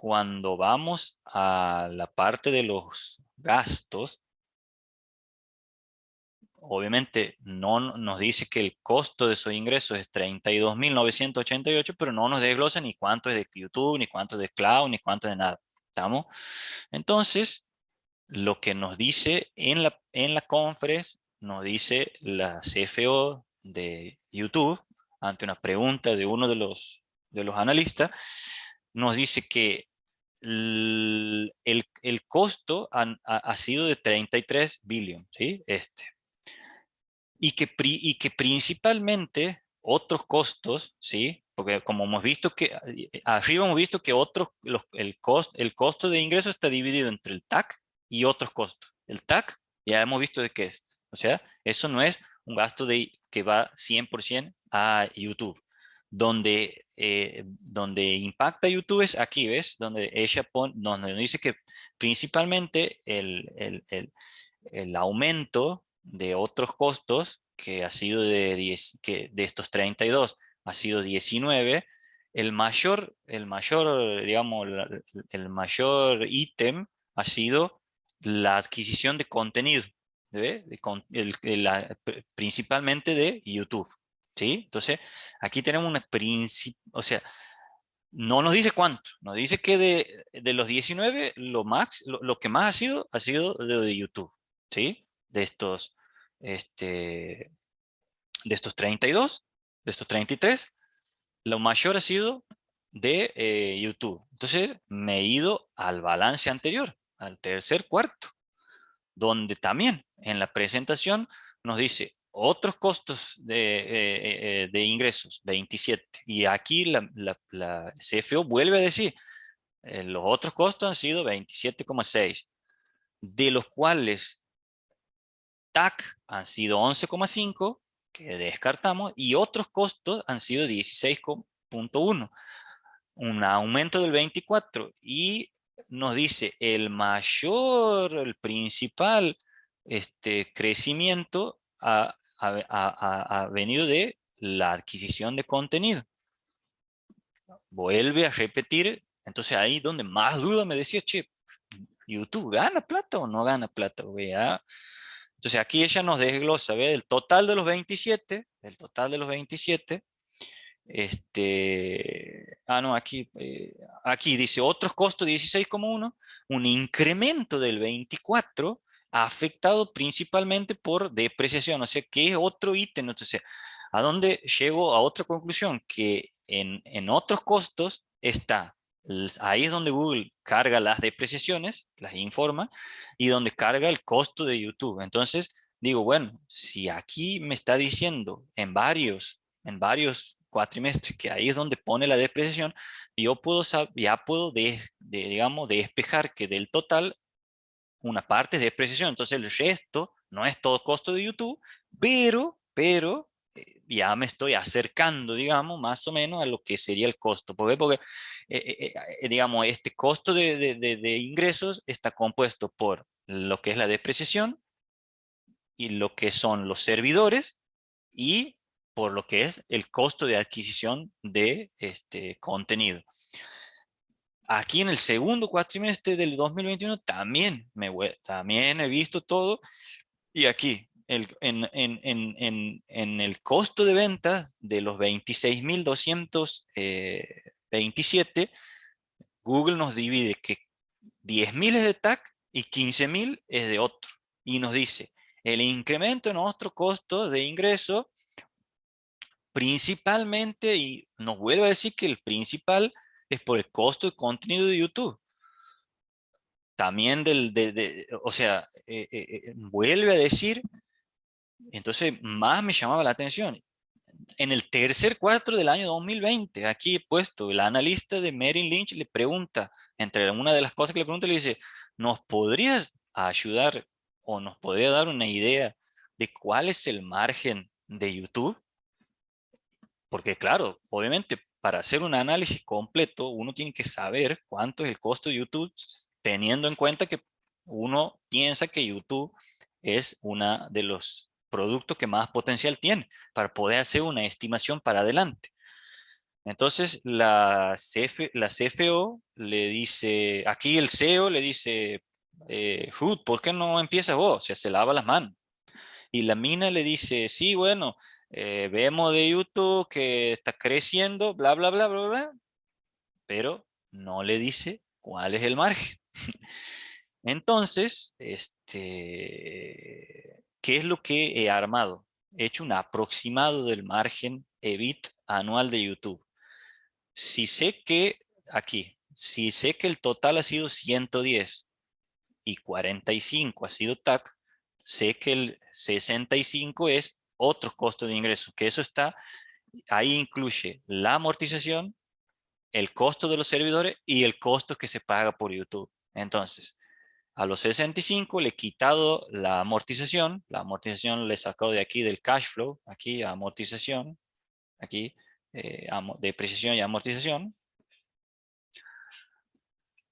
cuando vamos a la parte de los gastos, obviamente no nos dice que el costo de esos ingresos es 32.988, pero no nos desglosa ni cuánto es de YouTube, ni cuánto es de Cloud, ni cuánto es de nada. ¿Estamos? Entonces, lo que nos dice en la conference, nos dice la CFO de YouTube, ante una pregunta de uno de los analistas, nos dice que el costo ha sido de 33 billion, ¿sí? Y que principalmente otros costos, ¿sí? Porque como hemos visto que, arriba hemos visto que el costo de ingreso está dividido entre el TAC y otros costos. El TAC ya hemos visto de qué es. O sea, eso no es un gasto que va 100% a YouTube. Donde impacta YouTube es aquí, ¿ves? Donde donde dice que principalmente el aumento de otros costos, que ha sido que de estos 32 ha sido 19, digamos, el mayor ítem ha sido la adquisición de contenido, ¿ve? Principalmente de YouTube, ¿sí? Entonces, aquí tenemos una o sea, no nos dice cuánto, nos dice que de los 19, lo que más ha sido de YouTube, ¿sí? Este, de estos 32, de estos 33, lo mayor ha sido de YouTube. Entonces me he ido al balance anterior, al tercer cuarto, donde también en la presentación nos dice otros costos de ingresos, 27. Y aquí la CFO vuelve a decir, los otros costos han sido 27,6, de los cuales TAC han sido 11,5, que descartamos, y otros costos han sido 16,1, un aumento del 24, y nos dice el principal crecimiento ha venido de la adquisición de contenido. Vuelve a repetir, entonces ahí donde más duda me decía, che, ¿YouTube gana plata o no gana plata? Vea. Entonces aquí ella nos desglosa, ¿ve? El total de los 27, el total de los 27, no, aquí dice otros costos 16,1, un incremento del 24 afectado principalmente por depreciación, o sea, que es otro ítem. Entonces, ¿a dónde llego a otra conclusión? Que en otros costos está, ahí es donde Google carga las depreciaciones, las informa, y donde carga el costo de YouTube. Entonces, digo, bueno, si aquí me está diciendo en varios cuatrimestres, que ahí es donde pone la depreciación, ya puedo digamos, despejar que del total una parte es depreciación. Entonces el resto no es todo costo de YouTube, pero ya me estoy acercando, digamos, más o menos a lo que sería el costo. ¿Por qué? Porque, digamos, este costo de ingresos está compuesto por lo que es la depreciación y lo que son los servidores, y por lo que es el costo de adquisición de este contenido. Aquí en el segundo cuatrimestre del 2021 también he visto todo, y aquí en el costo de venta de los 26.227, Google nos divide que 10.000 es de TAC y 15.000 es de otro. Y nos dice, el incremento en nuestro costo de ingreso principalmente, y nos vuelve a decir que el principal es por el costo de contenido de YouTube. También o sea, vuelve a decir, entonces más me llamaba la atención. En el tercer cuarto del año 2020, aquí he puesto, el analista de Merrill Lynch le pregunta, entre una de las cosas que le pregunta, le dice, ¿nos podrías ayudar o nos podría dar una idea de cuál es el margen de YouTube? Porque claro, obviamente para hacer un análisis completo uno tiene que saber cuánto es el costo de YouTube, teniendo en cuenta que uno piensa que YouTube es uno de los productos que más potencial tiene para poder hacer una estimación para adelante. Entonces la CFO le dice, aquí el CEO le dice, Ruth, ¿por qué no empiezas vos? O sea, se lava las manos. Y la mina le dice, sí, bueno, vemos de YouTube que está creciendo, bla, bla, bla, bla, bla, pero no le dice cuál es el margen. Entonces, ¿qué es lo que he armado? He hecho un aproximado del margen EBIT anual de YouTube. Si sé que, aquí, si sé que el total ha sido 110 y 45 ha sido TAC, sé que el 65 es otro costo de ingreso, que eso está, ahí incluye la amortización, el costo de los servidores y el costo que se paga por YouTube. Entonces, a los 65 le he quitado la amortización le he sacado de aquí del cash flow, aquí amortización, aquí depreciación y amortización.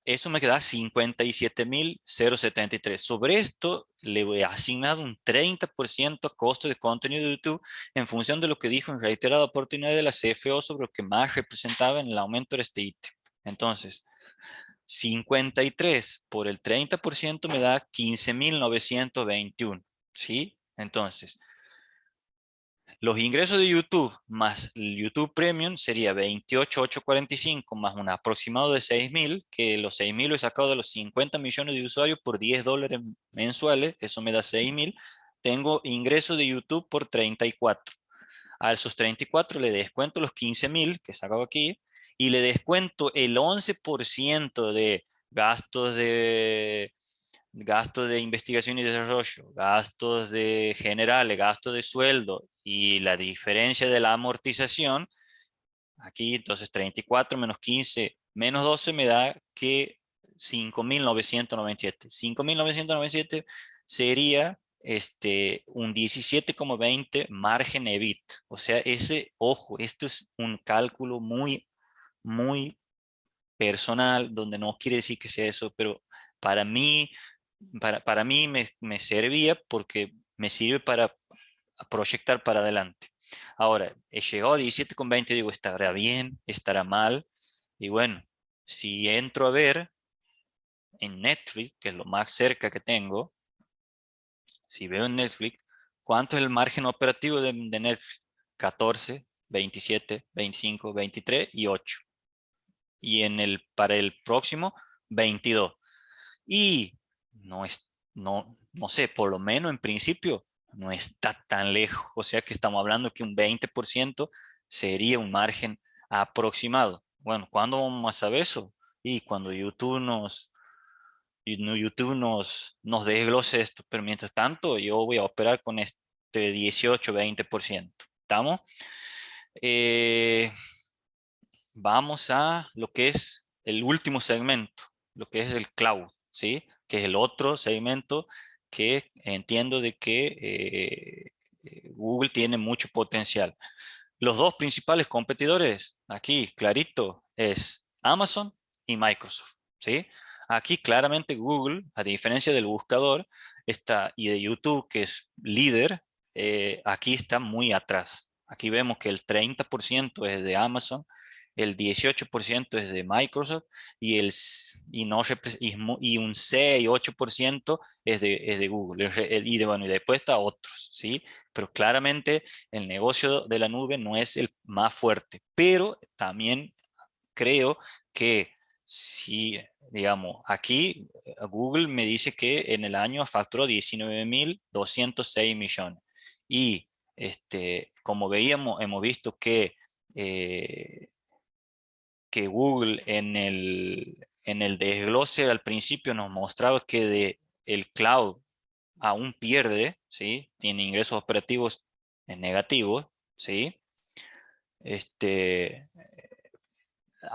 Eso me queda 57.073. Sobre esto le he asignado un 30% a costo de contenido de YouTube en función de lo que dijo en reiterada oportunidad de la CFO sobre lo que más representaba en el aumento de este ítem. Entonces, 53 por el 30% me da 15.921. ¿Sí? Entonces, los ingresos de YouTube más el YouTube Premium sería 28.845 más un aproximado de 6.000, que los 6.000 lo he sacado de los 50 millones de usuarios por $10 mensuales, eso me da 6.000. Tengo ingresos de YouTube por 34. A esos 34 le descuento los 15.000 que he sacado aquí y le descuento el 11% de gastos de investigación y desarrollo, gastos de generales, gastos de sueldo y la diferencia de la amortización, aquí entonces 34 menos 15 menos 12 me da que 5.997. 5.997 sería un 17,20 margen EBIT. O sea, ojo, esto es un cálculo muy, muy personal, donde no quiere decir que sea eso, pero para mí, para mí me servía porque me sirve para proyectar para adelante. Ahora, he llegado a 17,20, digo, ¿estará bien? ¿Estará mal? Y bueno, si entro a ver en Netflix, que es lo más cerca que tengo, si veo en Netflix, ¿cuánto es el margen operativo de Netflix? 14, 27, 25, 23 y 8. Y para el próximo, 22. Y no sé, por lo menos en principio no está tan lejos. O sea que estamos hablando que un 20% sería un margen aproximado. Bueno, ¿cuándo vamos a saber eso? Y cuando YouTube nos desglose esto. Pero mientras tanto, yo voy a operar con este 18-20%. ¿Estamos? Eh, Vamos a lo que es el último segmento, lo que es el cloud, ¿sí? Que es el otro segmento que entiendo de que Google tiene mucho potencial. Los dos principales competidores, aquí clarito, es Amazon y Microsoft, ¿sí? Aquí claramente Google, a diferencia del buscador, y de YouTube, que es líder, aquí está muy atrás. Aquí vemos que el 30% es de Amazon, el 18% es de Microsoft y, y un 6, 8% es de Google. Bueno, y después está otros, ¿sí? Pero claramente el negocio de la nube no es el más fuerte, pero también creo que si, digamos, aquí Google me dice que en el año facturó 19.206 millones y como veíamos, hemos visto eh, que Google en el desglose al principio nos mostraba que el cloud aún pierde, ¿sí? Tiene ingresos operativos negativos, ¿sí? Este,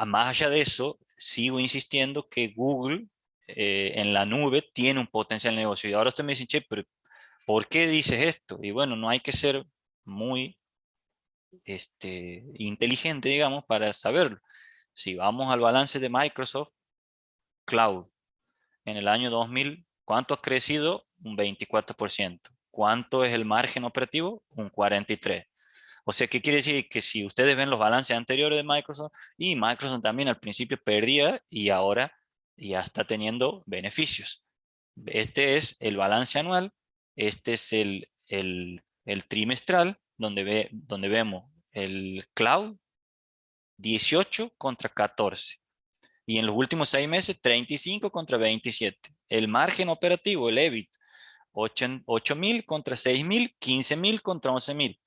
más allá de eso, sigo insistiendo que Google en la nube tiene un potencial negocio. Y ahora usted me dice, che, pero ¿por qué dices esto? Y bueno, no hay que ser muy inteligente, digamos, para saberlo. Si vamos al balance de Microsoft Cloud en el año 2000, ¿cuánto ha crecido? Un 24%. ¿Cuánto es el margen operativo? Un 43%. O sea, ¿qué quiere decir? Que si ustedes ven los balances anteriores de Microsoft, y Microsoft también al principio perdía y ahora ya está teniendo beneficios. Este es el balance anual, este es el trimestral, donde vemos el cloud 18 contra 14. Y en los últimos 6 meses, 35 contra 27. El margen operativo, el EBIT, 8.000 contra 6.000, 15.000 contra 11.000.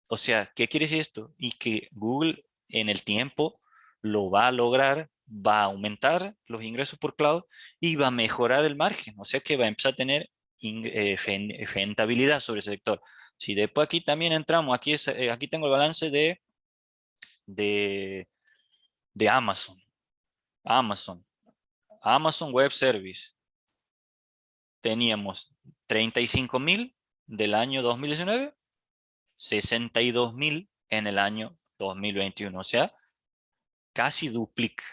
O sea, ¿qué quiere decir esto? Y que Google en el tiempo lo va a lograr, va a aumentar los ingresos por cloud y va a mejorar el margen. O sea que va a empezar a tener rentabilidad sobre ese sector. Si después aquí también entramos, aquí tengo el balance de, de Amazon. Amazon. Amazon Web Service. Teníamos 35.000 del año 2019, 62.000 en el año 2021. O sea, casi duplica,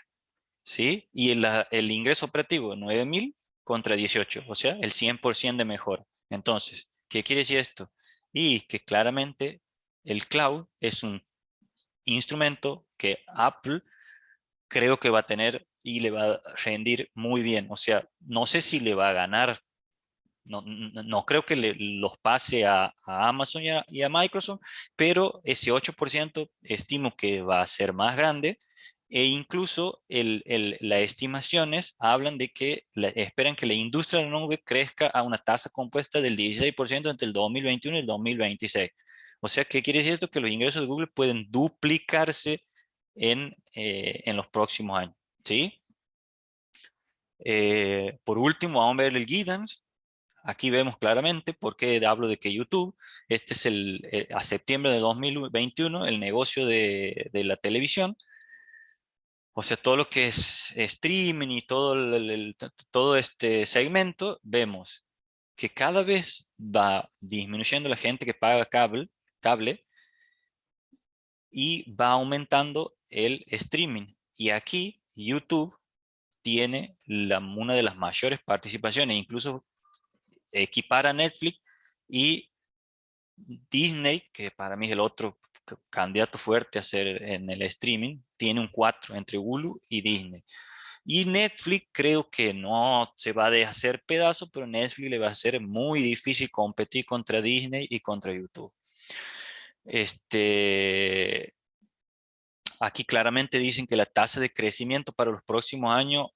¿sí? Y el ingreso operativo, 9.000 contra 18, o sea, el 100% de mejora. Entonces, ¿qué quiere decir esto? Y que claramente el cloud es un instrumento que Apple creo que va a tener y le va a rendir muy bien. O sea, no sé si le va a ganar. No creo que los pase a Amazon y a Microsoft, pero ese 8% estimo que va a ser más grande e incluso las estimaciones hablan de que esperan que la industria de la nube crezca a una tasa compuesta del 16% entre el 2021 y el 2026. O sea, ¿qué quiere decir esto? Que los ingresos de Google pueden duplicarse en los próximos años, ¿sí? Por último, vamos a ver el guidance. Aquí vemos claramente por qué hablo de que YouTube, este es a septiembre de 2021, el negocio de la televisión, o sea, todo lo que es streaming y todo este segmento, vemos que cada vez va disminuyendo la gente que paga cable y va aumentando el streaming. Y aquí YouTube tiene una de las mayores participaciones, incluso equipara a Netflix y Disney, que para mí es el otro candidato fuerte a ser en el streaming, tiene un 4 entre Hulu y Disney. Y Netflix creo que no se va a deshacer pedazo, pero Netflix le va a ser muy difícil competir contra Disney y contra YouTube. Aquí claramente dicen que la tasa de crecimiento para los próximos años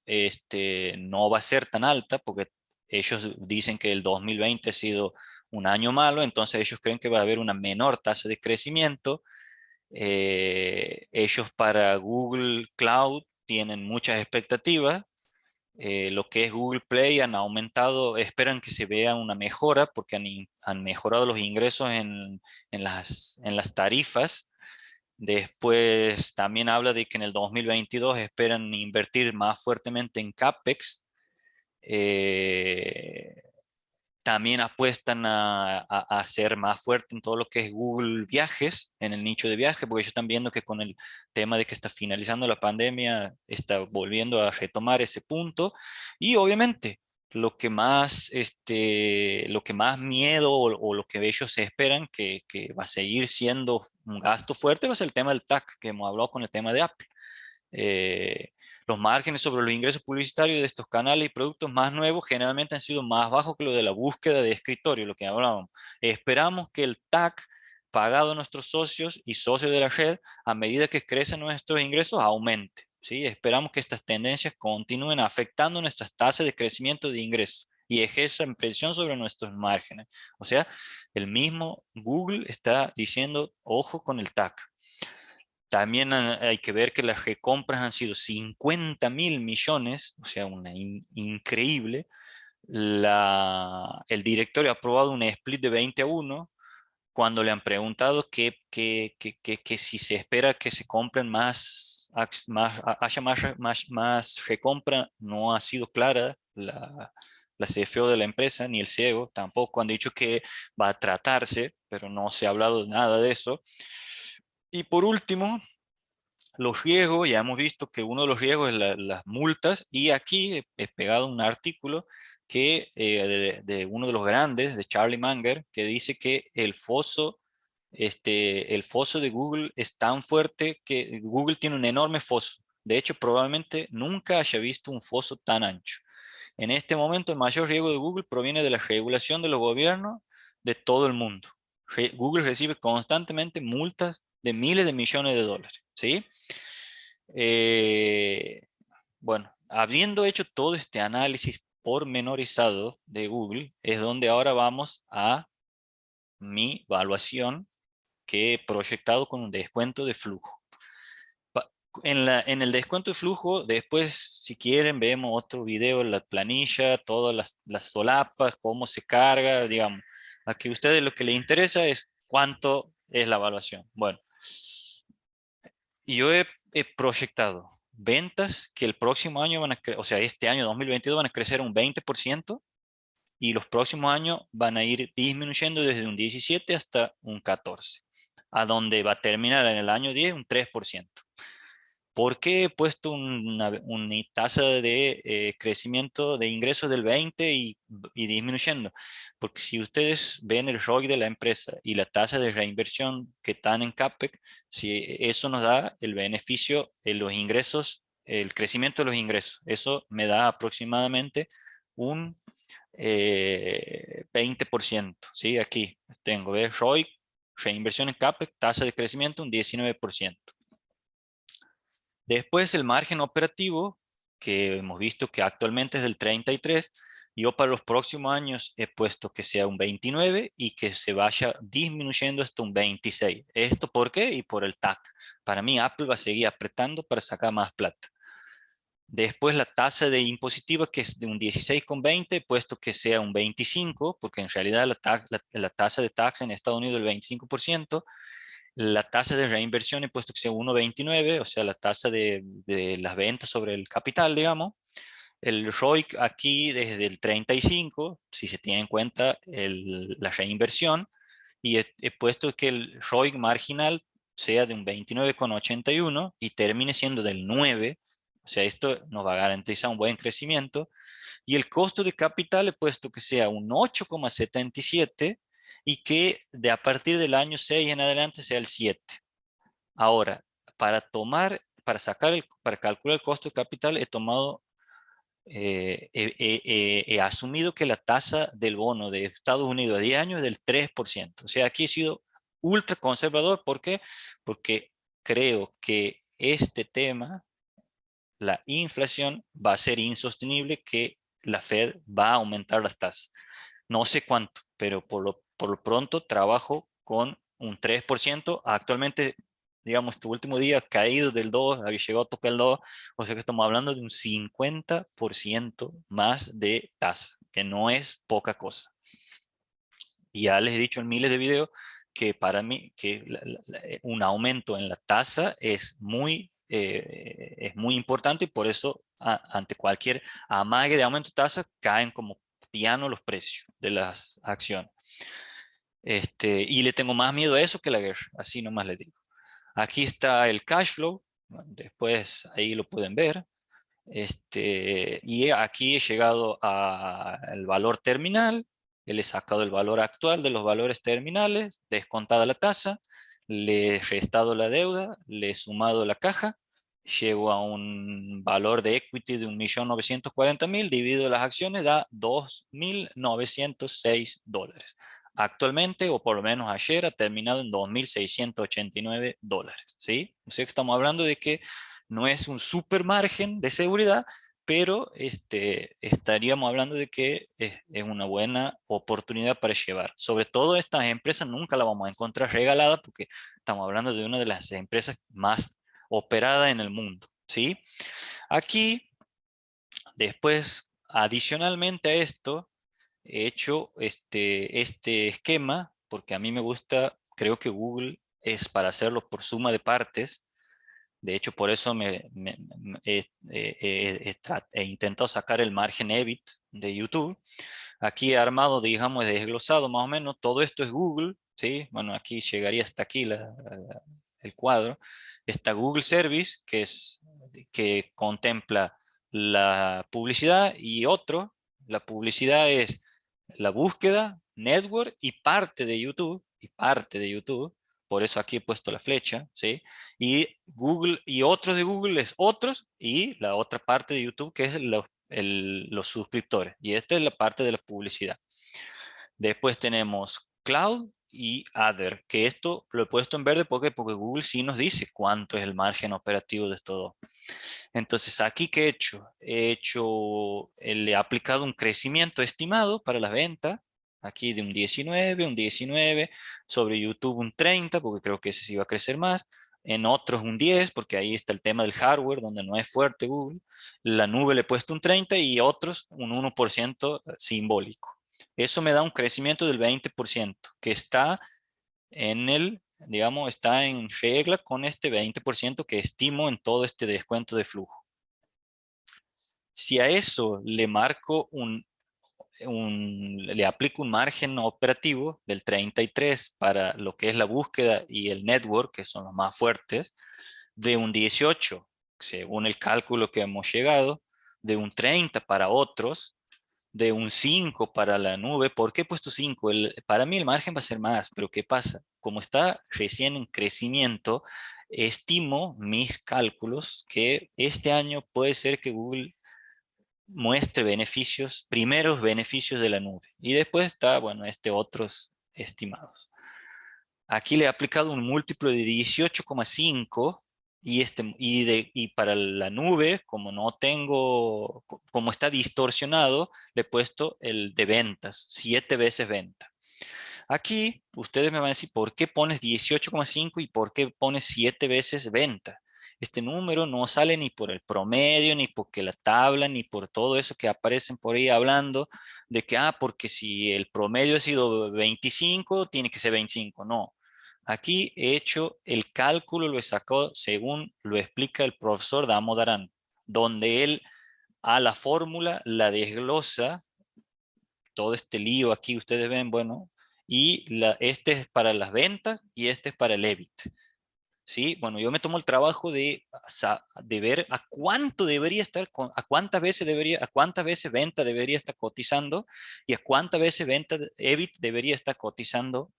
no va a ser tan alta porque ellos dicen que el 2020 ha sido un año malo, entonces ellos creen que va a haber una menor tasa de crecimiento. Ellos para Google Cloud tienen muchas expectativas. Lo que es Google Play han aumentado, esperan que se vea una mejora porque han mejorado los ingresos en las tarifas. Después también habla de que en el 2022 esperan invertir más fuertemente en CAPEX. Eh, También apuestan a ser más fuerte en todo lo que es Google Viajes, en el nicho de viaje, porque ellos están viendo que con el tema de que está finalizando la pandemia, está volviendo a retomar ese punto. Y obviamente, lo que más miedo o lo que ellos se esperan que va a seguir siendo un gasto fuerte va a ser el tema del TAC, que hemos hablado con el tema de Apple. Eh, los márgenes sobre los ingresos publicitarios de estos canales y productos más nuevos generalmente han sido más bajos que lo de la búsqueda de escritorio, lo que hablábamos. Esperamos que el TAC pagado a nuestros socios y socios de la red, a medida que crecen nuestros ingresos, aumente. ¿Sí? Esperamos que estas tendencias continúen afectando nuestras tasas de crecimiento de ingresos y ejerzan presión sobre nuestros márgenes. O sea, el mismo Google está diciendo, ojo con el TAC. También hay que ver que las recompras han sido 50.000 millones, o sea, increíble. El directorio ha aprobado un split de 20-1 cuando le han preguntado que si se espera que se compren haya más recompra, no ha sido clara la CFO de la empresa, ni el CEO tampoco han dicho que va a tratarse, pero no se ha hablado nada de eso. Y por último, los riesgos, ya hemos visto que uno de los riesgos es las multas, y aquí he pegado un artículo de uno de los grandes, de Charlie Munger, que dice que el foso el foso de Google es tan fuerte que Google tiene un enorme foso. De hecho, probablemente nunca haya visto un foso tan ancho. En este momento, el mayor riesgo de Google proviene de la regulación de los gobiernos de todo el mundo. Google recibe constantemente multas de miles de millones de dólares, ¿sí? Eh, bueno, habiendo hecho todo este análisis pormenorizado de Google, es donde ahora vamos a mi evaluación que he proyectado con un descuento de flujo. En el descuento de flujo, después, si quieren, vemos otro video, la planilla, todas las solapas, cómo se carga, digamos. Aquí a ustedes lo que les interesa es cuánto es la evaluación. Bueno, yo he proyectado ventas que el próximo año van a, o sea, este año 2022 van a crecer un 20% y los próximos años van a ir disminuyendo desde un 17 hasta un 14, a donde va a terminar en el año 10 un 3%. ¿Por qué he puesto una tasa de crecimiento de ingresos del 20 y disminuyendo? Porque si ustedes ven el ROI de la empresa y la tasa de reinversión que están en CAPEX, si eso nos da el beneficio de los ingresos, el crecimiento de los ingresos. Eso me da aproximadamente un 20%. ¿Sí? Aquí tengo ROI, reinversión en CAPEX, tasa de crecimiento un 19%. Después el margen operativo, que hemos visto que actualmente es del 33, yo para los próximos años he puesto que sea un 29 y que se vaya disminuyendo hasta un 26. ¿Esto por qué? Y por el TAC. Para mí Apple va a seguir apretando para sacar más plata. Después la tasa de impositiva, que es de un 16,20, puesto que sea un 25, porque en realidad la tasa de taxa en Estados Unidos es el 25%. La tasa de reinversión he puesto que sea 1,29, o sea, la tasa de las ventas sobre el capital, digamos. El ROIC aquí desde el 35, si se tiene en cuenta la reinversión, y he puesto que el ROIC marginal sea de un 29,81 y termine siendo del 9. O sea, esto nos va a garantizar un buen crecimiento. Y el costo de capital he puesto que sea un 8,77 y que de a partir del año 6 en adelante sea el 7. Ahora, para calcular el costo de capital he tomado, he asumido que la tasa del bono de Estados Unidos a 10 años es del 3%. O sea, aquí he sido ultra conservador. ¿Por qué? Porque creo que este tema, la inflación, va a ser insostenible, que la Fed va a aumentar las tasas. No sé cuánto, pero por lo pronto trabajo con un 3%. Actualmente, digamos, este último día ha caído del 2, había llegado a tocar el 2, o sea que estamos hablando de un 50% más de tasa, que no es poca cosa. Y ya les he dicho en miles de videos que para mí que un aumento en la tasa es muy importante, y por eso ante cualquier amague de aumento de tasa caen como piano los precios de las acciones. Y le tengo más miedo a eso que a la guerra, así nomás le digo. Aquí está el cash flow, después ahí lo pueden ver. Y aquí he llegado al valor terminal, le he sacado el valor actual de los valores terminales, descontada la tasa, le he restado la deuda, le he sumado la caja, llego a un valor de equity de 1.940.000, dividido las acciones, da $2.906. Actualmente, o por lo menos ayer, ha terminado en $2.689, ¿sí? O sea que estamos hablando de que no es un super margen de seguridad, pero estaríamos hablando de que es una buena oportunidad para llevar. Sobre todo estas empresas nunca las vamos a encontrar regaladas, porque estamos hablando de una de las empresas más operadas en el mundo, ¿sí? Aquí, después, adicionalmente a esto, he hecho este esquema porque a mí me gusta. Creo que Google es para hacerlo por suma de partes. De hecho, por eso he intentado sacar el margen EBIT de YouTube. Aquí he armado, digamos, desglosado más o menos. Todo esto es Google, ¿sí? Bueno, aquí llegaría hasta aquí el cuadro. Está Google Service, que contempla la publicidad y otro. La publicidad es la búsqueda, network y parte de YouTube. por eso aquí he puesto la flecha, ¿sí? Y Google, y otros de Google es otros, y la otra parte de YouTube que es los suscriptores. Y esta es la parte de la publicidad. Después tenemos Cloud y Other, que esto lo he puesto en verde porque Google sí nos dice cuánto es el margen operativo de todo. Entonces, aquí ¿qué he hecho? Le he aplicado un crecimiento estimado para las ventas, aquí de un 19, sobre YouTube un 30, porque creo que ese sí va a crecer más, en otros un 10, porque ahí está el tema del hardware, donde no es fuerte Google, la nube le he puesto un 30 y otros un 1% simbólico. Eso me da un crecimiento del 20%, que está digamos, está en regla con este 20% que estimo en todo este descuento de flujo. Si a eso le marco le aplico un margen operativo del 33 para lo que es la búsqueda y el network, que son los más fuertes, de un 18, según el cálculo que hemos llegado, de un 30 para otros, de un 5 para la nube. ¿Por qué he puesto 5? Para mí el margen va a ser más, pero ¿qué pasa? Como está recién en crecimiento, estimo mis cálculos que este año puede ser que Google muestre beneficios, primeros beneficios de la nube. Y después está, bueno, otros estimados. Aquí le he aplicado un múltiplo de 18,5 y para la nube, como no tengo, como está distorsionado, le he puesto el de ventas, 7 veces venta. Aquí ustedes me van a decir, ¿por qué pones 18,5 y por qué pones 7 veces venta? Este número no sale ni por el promedio, ni porque la tabla, ni por todo eso que aparecen por ahí hablando de que, porque si el promedio ha sido 25, tiene que ser 25. No. Aquí he hecho el cálculo, lo he sacado según lo explica el profesor Damodaran, donde él a la fórmula la desglosa, todo este lío aquí ustedes ven, bueno, y este es para las ventas y este es para el EBIT. ¿Sí? Bueno, yo me tomo el trabajo de ver a cuánto debería estar, a cuántas veces venta debería estar cotizando y a cuántas veces venta EBIT debería estar cotizando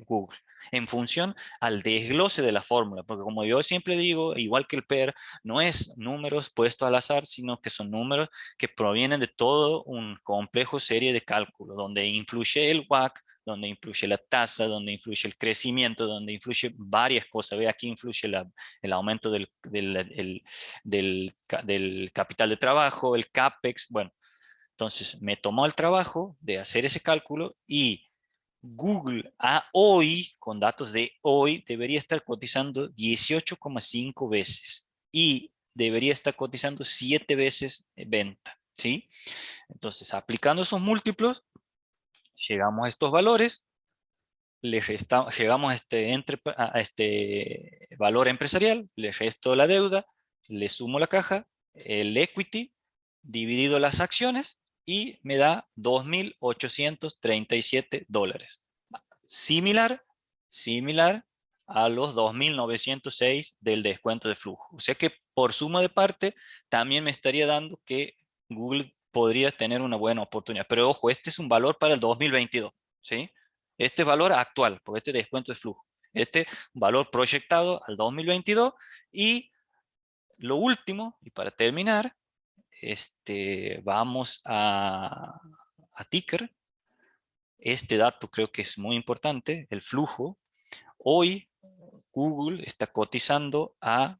Google, en función al desglose de la fórmula, porque como yo siempre digo, igual que el PER, no es números puestos al azar, sino que son números que provienen de todo un complejo serie de cálculos, donde influye el WACC, donde influye la tasa, donde influye el crecimiento, donde influye varias cosas. Ve, aquí influye el aumento del capital de trabajo, el CAPEX. Bueno, entonces me tomó el trabajo de hacer ese cálculo y Google a hoy, con datos de hoy, debería estar cotizando 18,5 veces y debería estar cotizando 7 veces venta, ¿sí? Entonces, aplicando esos múltiplos, llegamos a estos valores, llegamos a este valor empresarial, le resto la deuda, le sumo la caja, el equity, dividido las acciones, y me da $2.837. Similar a los 2.906 del descuento de flujo. O sea que por suma de parte también me estaría dando que Google podría tener una buena oportunidad. Pero ojo, este es un valor para el 2022, ¿sí? Este valor actual, por este descuento de flujo. Este valor proyectado al 2022. Y lo último, y para terminar, vamos a Ticker. Este dato creo que es muy importante, el flujo. Hoy Google está cotizando a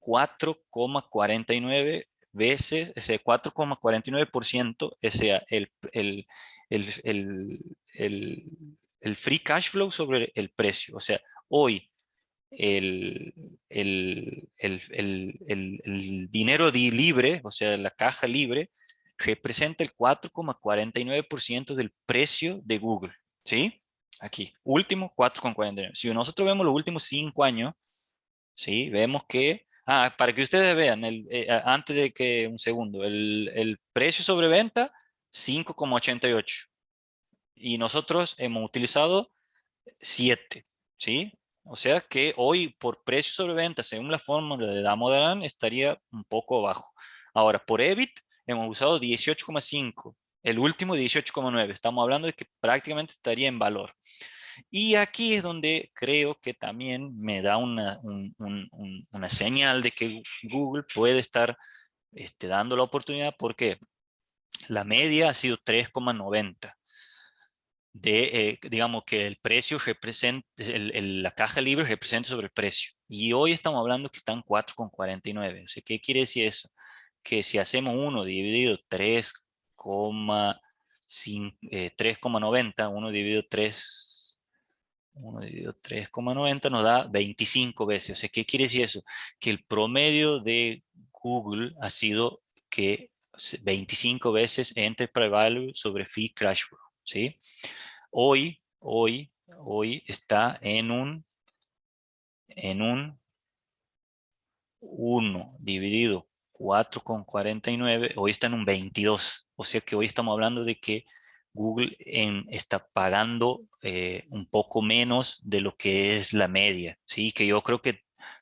4,49 veces, ese 4,49%, ese, el, el, el, el free cash flow sobre el precio. O sea, hoy el, el dinero libre, o sea, la caja libre, representa el 4,49% del precio de Google. ¿Sí? Aquí, último 4,49. Si nosotros vemos los últimos 5 años, ¿sí? Vemos que, para que ustedes vean, antes de que, un segundo, el precio sobre venta, 5,88. Y nosotros hemos utilizado 7, ¿sí? O sea que hoy por precio sobre venta, según la fórmula de Damodaran, estaría un poco bajo. Ahora, por EBIT hemos usado 18,5. El último 18,9. Estamos hablando de que prácticamente estaría en valor. Y aquí es donde creo que también me da una señal de que Google puede estar dando la oportunidad, porque la media ha sido 3,90. Digamos que el precio representa, la caja libre representa sobre el precio. Y hoy estamos hablando que están 4,49. O sea, ¿qué quiere decir eso? Que si hacemos 1 dividido 3,90, 1 dividido 3, 1 dividido 3,90 nos da 25 veces. O sea, ¿qué quiere decir eso? Que el promedio de Google ha sido que 25 veces Enterprise Value sobre Free Cash Flow, ¿sí? Hoy está en un 1 dividido 4,49, hoy está en un 22. O sea que hoy estamos hablando de que Google está pagando un poco menos de lo que es la media, ¿sí? Que yo creo que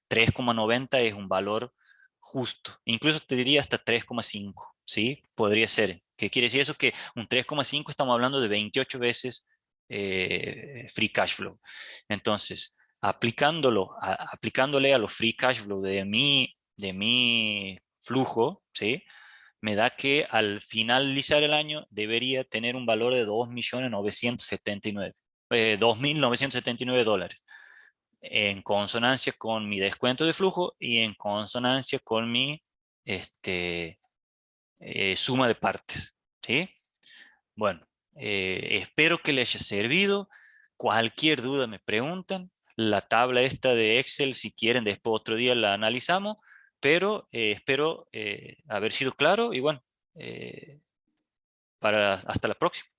3,90 es un valor justo. Incluso te diría hasta 3,5, ¿sí? Podría ser. ¿Qué quiere decir eso? Que un 3,5 estamos hablando de 28 veces free cash flow. Entonces, aplicándole a los free cash flow de mi flujo, ¿sí? Me da que al finalizar el año debería tener un valor de 2.979, $2.979, en consonancia con mi descuento de flujo y en consonancia con mi este, suma de partes, ¿sí? Bueno, espero que les haya servido. Cualquier duda me preguntan. La tabla esta de Excel, si quieren, después otro día la analizamos, pero espero haber sido claro y bueno, hasta la próxima.